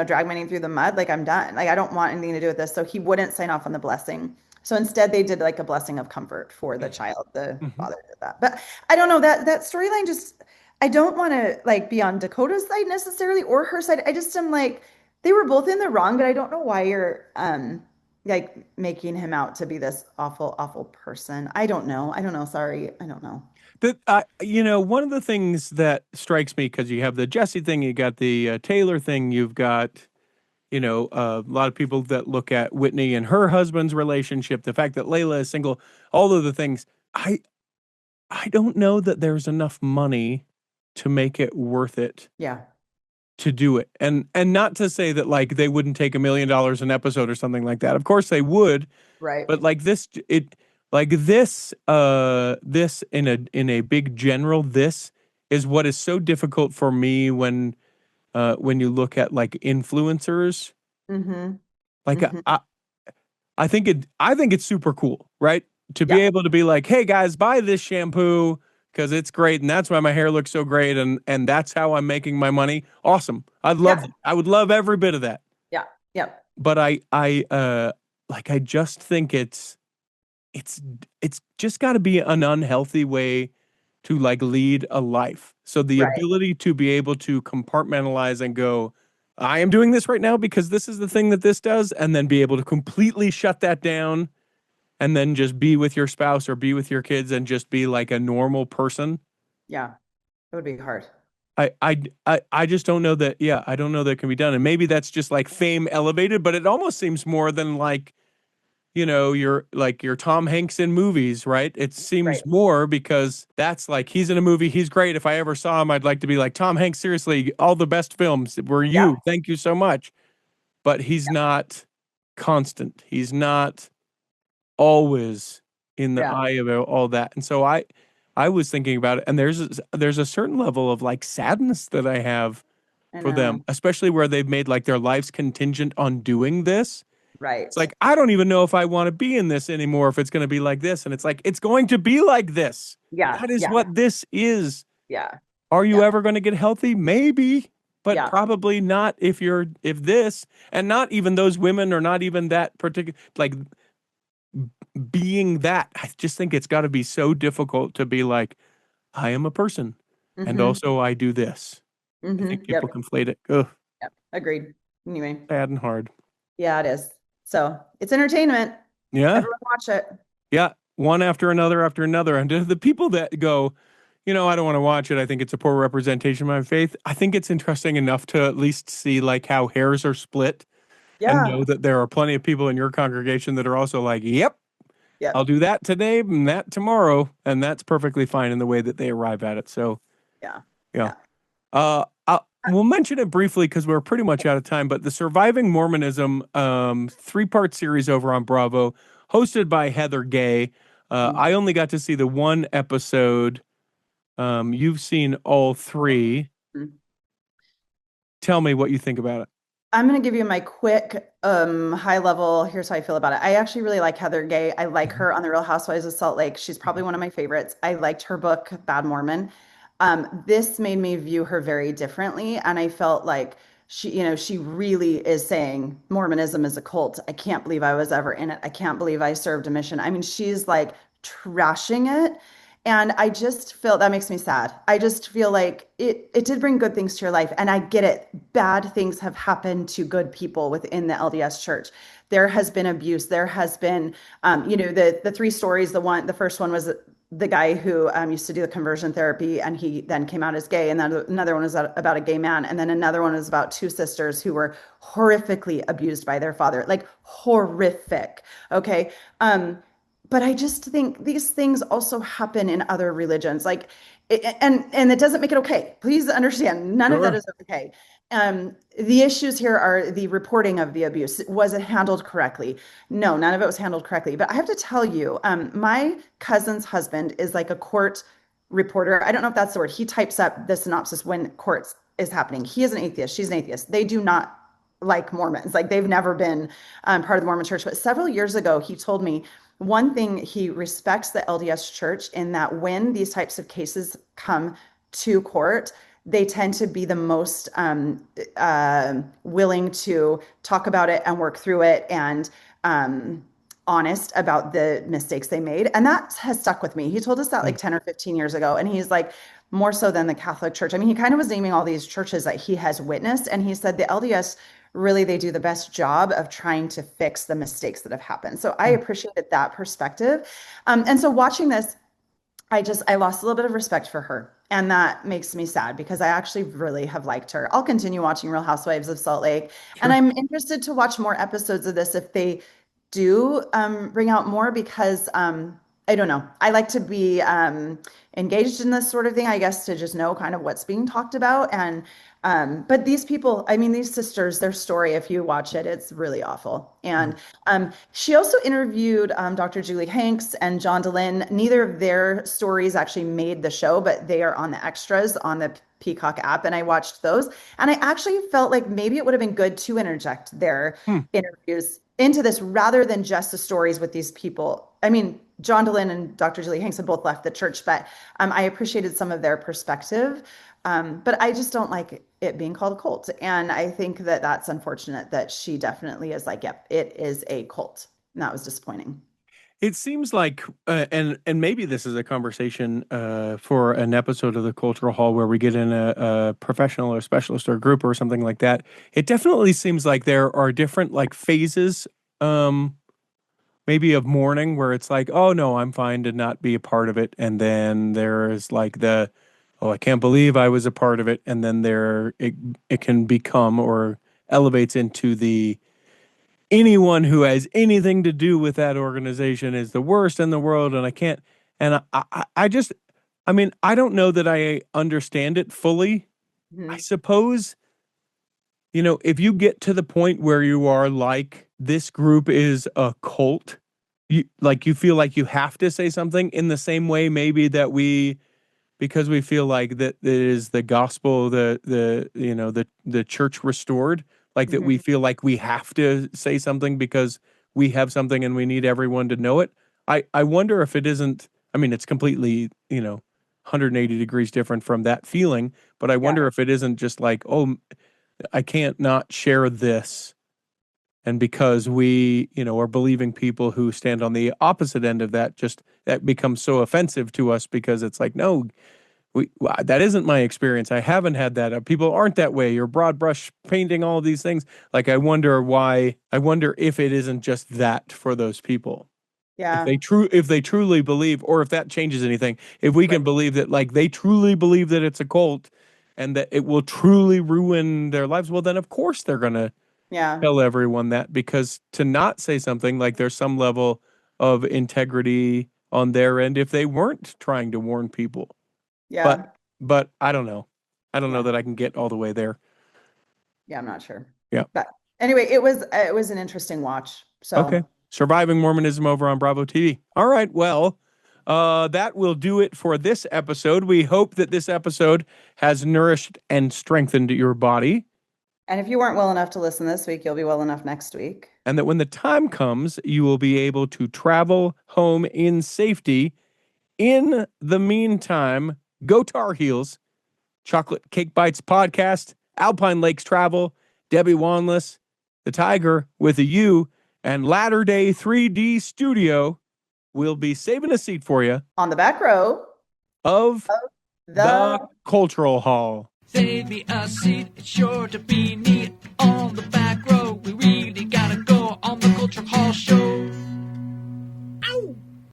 drag my name through the mud, like, I'm done. Like, I don't want anything to do with this. So he wouldn't sign off on the blessing. So instead they did like a blessing of comfort for the child. The Hmm. father did that. But I don't know, that storyline just, I don't want to like be on Dakota's side necessarily, or her side. I just am like, they were both in the wrong, but I don't know why you're like making him out to be this awful, awful person. I don't know. I don't know. Sorry. I don't know. That one of the things that strikes me, because you have the Jesse thing, you got the Taylor thing, you've got a lot of people that look at Whitney and her husband's relationship, the fact that Layla is single, all of the things. I don't know that there's enough money to make it worth it Yeah. to do it. And not to say that like they wouldn't take $1 million an episode or something like that. Of course they would, Right. but like this in a big general, this is what is so difficult for me when you look at like influencers. Mm-hmm. Like Mm-hmm. I think it's super cool, right? To be Yeah. able to be like, hey guys, buy this shampoo because it's great and that's why my hair looks so great and that's how I'm making my money. Awesome. I'd love Yeah. that. I would love every bit of that. Yeah. Yeah. But I just think it's it's just got to be an unhealthy way to like lead a life. So the Right. ability to be able to compartmentalize and go, I am doing this right now because this is the thing that this does, and then be able to completely shut that down and then just be with your spouse or be with your kids and just be like a normal person. Yeah. It would be hard. I just don't know that. Yeah, I don't know that it can be done. And maybe that's just like fame elevated, but it almost seems more than like, you're Tom Hanks in movies, right? It seems Right. more because that's like he's in a movie, he's great. If I ever saw him, I'd like to be like Tom Hanks. Seriously, all the best films were Yeah. you. Thank you so much. But he's not constant. He's not always in the Yeah. eye of all that. And so I was thinking about it, and there's a certain level of like sadness that I have I for them, know. especially where they've made like their lives contingent on doing this. It's Right. like, I don't even know if I want to be in this anymore, if it's going to be like this. And it's like, it's going to be like this. Yeah. That is Yeah. what this is. Yeah. Are you Yeah. ever going to get healthy? Maybe, but Yeah. probably not if this, and not even those women, or not even that particular, like being that. I just think it's got to be so difficult to be like, I am a person. And Mm-hmm. also I do this. I think Mm-hmm. people Yep. conflate it. Ugh, Yep. Agreed. Anyway. bad and hard. Yeah, it is. So it's entertainment. Yeah. Everyone watch it. Yeah. one after another. And to the people that go, I don't want to watch it. I think it's a poor representation of my faith. I think it's interesting enough to at least see like how hairs are split and Yeah. know that there are plenty of people in your congregation that are also like, yep, I'll Yep. do that today and that tomorrow. And that's perfectly fine in the way that they arrive at it. So, Yeah. yeah. Yeah. We'll mention it briefly because we're pretty much out of time, but the Surviving Mormonism 3-part series over on Bravo, hosted by Heather Gay. Mhm. I only got to see the one episode. You've seen all three. Mhm. Tell me what you think about it. I'm going to give you my quick, high level. Here's how I feel about it. I actually really like Heather Gay. I like Mhm. her on The Real Housewives of Salt Lake. She's probably one of my favorites. I liked her book, Bad Mormon. This made me view her very differently. And I felt like she really is saying Mormonism is a cult. I can't believe I was ever in it. I can't believe I served a mission. I mean, she's like trashing it. And I just feel that makes me sad. I just feel like it did bring good things to your life. And I get it. Bad things have happened to good people within the LDS church. There has been abuse. There has been, the three stories. The first one was the guy who used to do the conversion therapy, and he then came out as gay. And then another one was about a gay man. And then another one was about two sisters who were horrifically abused by their father, like horrific. Okay. But I just think these things also happen in other religions. Like, and it doesn't make it okay. Please understand, none of that Sure. is okay. The issues here are the reporting of the abuse. Was it handled correctly? No, none of it was handled correctly. But I have to tell you, my cousin's husband is like a court reporter. I don't know if that's the word. He types up the synopsis when courts is happening. He is an atheist. She's an atheist. They do not like Mormons. Like they've never been part of the Mormon church. But several years ago, he told me one thing, he respects the LDS church in that when these types of cases come to court, they tend to be the most willing to talk about it and work through it and honest about the mistakes they made. And that has stuck with me. He told us that like 10 or 15 years ago. And he's like, more so than the Catholic Church. I mean, he kind of was naming all these churches that he has witnessed. And he said the LDS really they do the best job of trying to fix the mistakes that have happened. So I appreciated that perspective. And so watching this, I lost a little bit of respect for her. And that makes me sad because I actually really have liked her. I'll continue watching Real Housewives of Salt Lake. And Sure. I'm interested to watch more episodes of this if they do bring out more because I don't know. I like to be engaged in this sort of thing, I guess, to just know kind of what's being talked about. And but these people, I mean, these sisters, their story, if you watch it, it's really awful. And she also interviewed Dr. Julie Hanks and John Dehlin. Neither of their stories actually made the show, but they are on the extras on the Peacock app. And I watched those. And I actually felt like maybe it would have been good to interject their Hmm. interviews into this rather than just the stories with these people. I mean, John Dehlin and Dr. Julie Hanks have both left the church, but I appreciated some of their perspective. But I just don't like it being called a cult. And I think that that's unfortunate that she definitely is like, yep, it is a cult. And that was disappointing. It seems like, and maybe this is a conversation for an episode of the Cultural Hall where we get in a professional or specialist or group or something like that. It definitely seems like there are different like phases, um, maybe of mourning where it's like, oh no, I'm fine to not be a part of it, and then there's like oh, I can't believe I was a part of it, and then it can become or elevates into the anyone who has anything to do with that organization is the worst in the world, and I can't. And I just, I mean, I don't know that I understand it fully. I Mhm. suppose, if you get to the point where you are like, this group is a cult, you feel like you have to say something in the same way, maybe that because we feel like that it is the gospel, the church restored, like that we Mhm. feel like we have to say something because we have something and we need everyone to know it. I wonder if it isn't, I mean, it's completely, 180 degrees different from that feeling, but I Yeah. wonder if it isn't just like, oh, I can't not share this. And because we, are believing people who stand on the opposite end of that, just that becomes so offensive to us because it's like, no, that isn't my experience. I haven't had that. People aren't that way. You're broad brush painting all of these things. Like, I wonder if it isn't just that for those people. Yeah. If they truly believe, or if that changes anything, if we can Right. believe that like they truly believe that it's a cult and that it will truly ruin their lives, well then of course they're gonna Yeah. tell everyone that, because to not say something, like there's some level of integrity on their end if they weren't trying to warn people. But Yeah. I don't know. I don't know Yeah. that I can get all the way there. Yeah. I'm not sure. Yeah. But anyway, it was an interesting watch. So Okay. Surviving Mormonism over on Bravo TV. All right. Well, that will do it for this episode. We hope that this episode has nourished and strengthened your body, and if you weren't well enough to listen this week, you'll be well enough next week. and that when the time comes, you will be able to travel home in safety. In the meantime, go Tar Heels, Chocolate Cake Bites Podcast, Alpine Lakes Travel, Debbie Wanless, The Tiger with a U, and Latter Day 3D Studio will be saving a seat for you On the back row of of the the Cultural Hall. Save me a seat, it's sure to be neat. On the back row, we really gotta go on the Culture Hall show.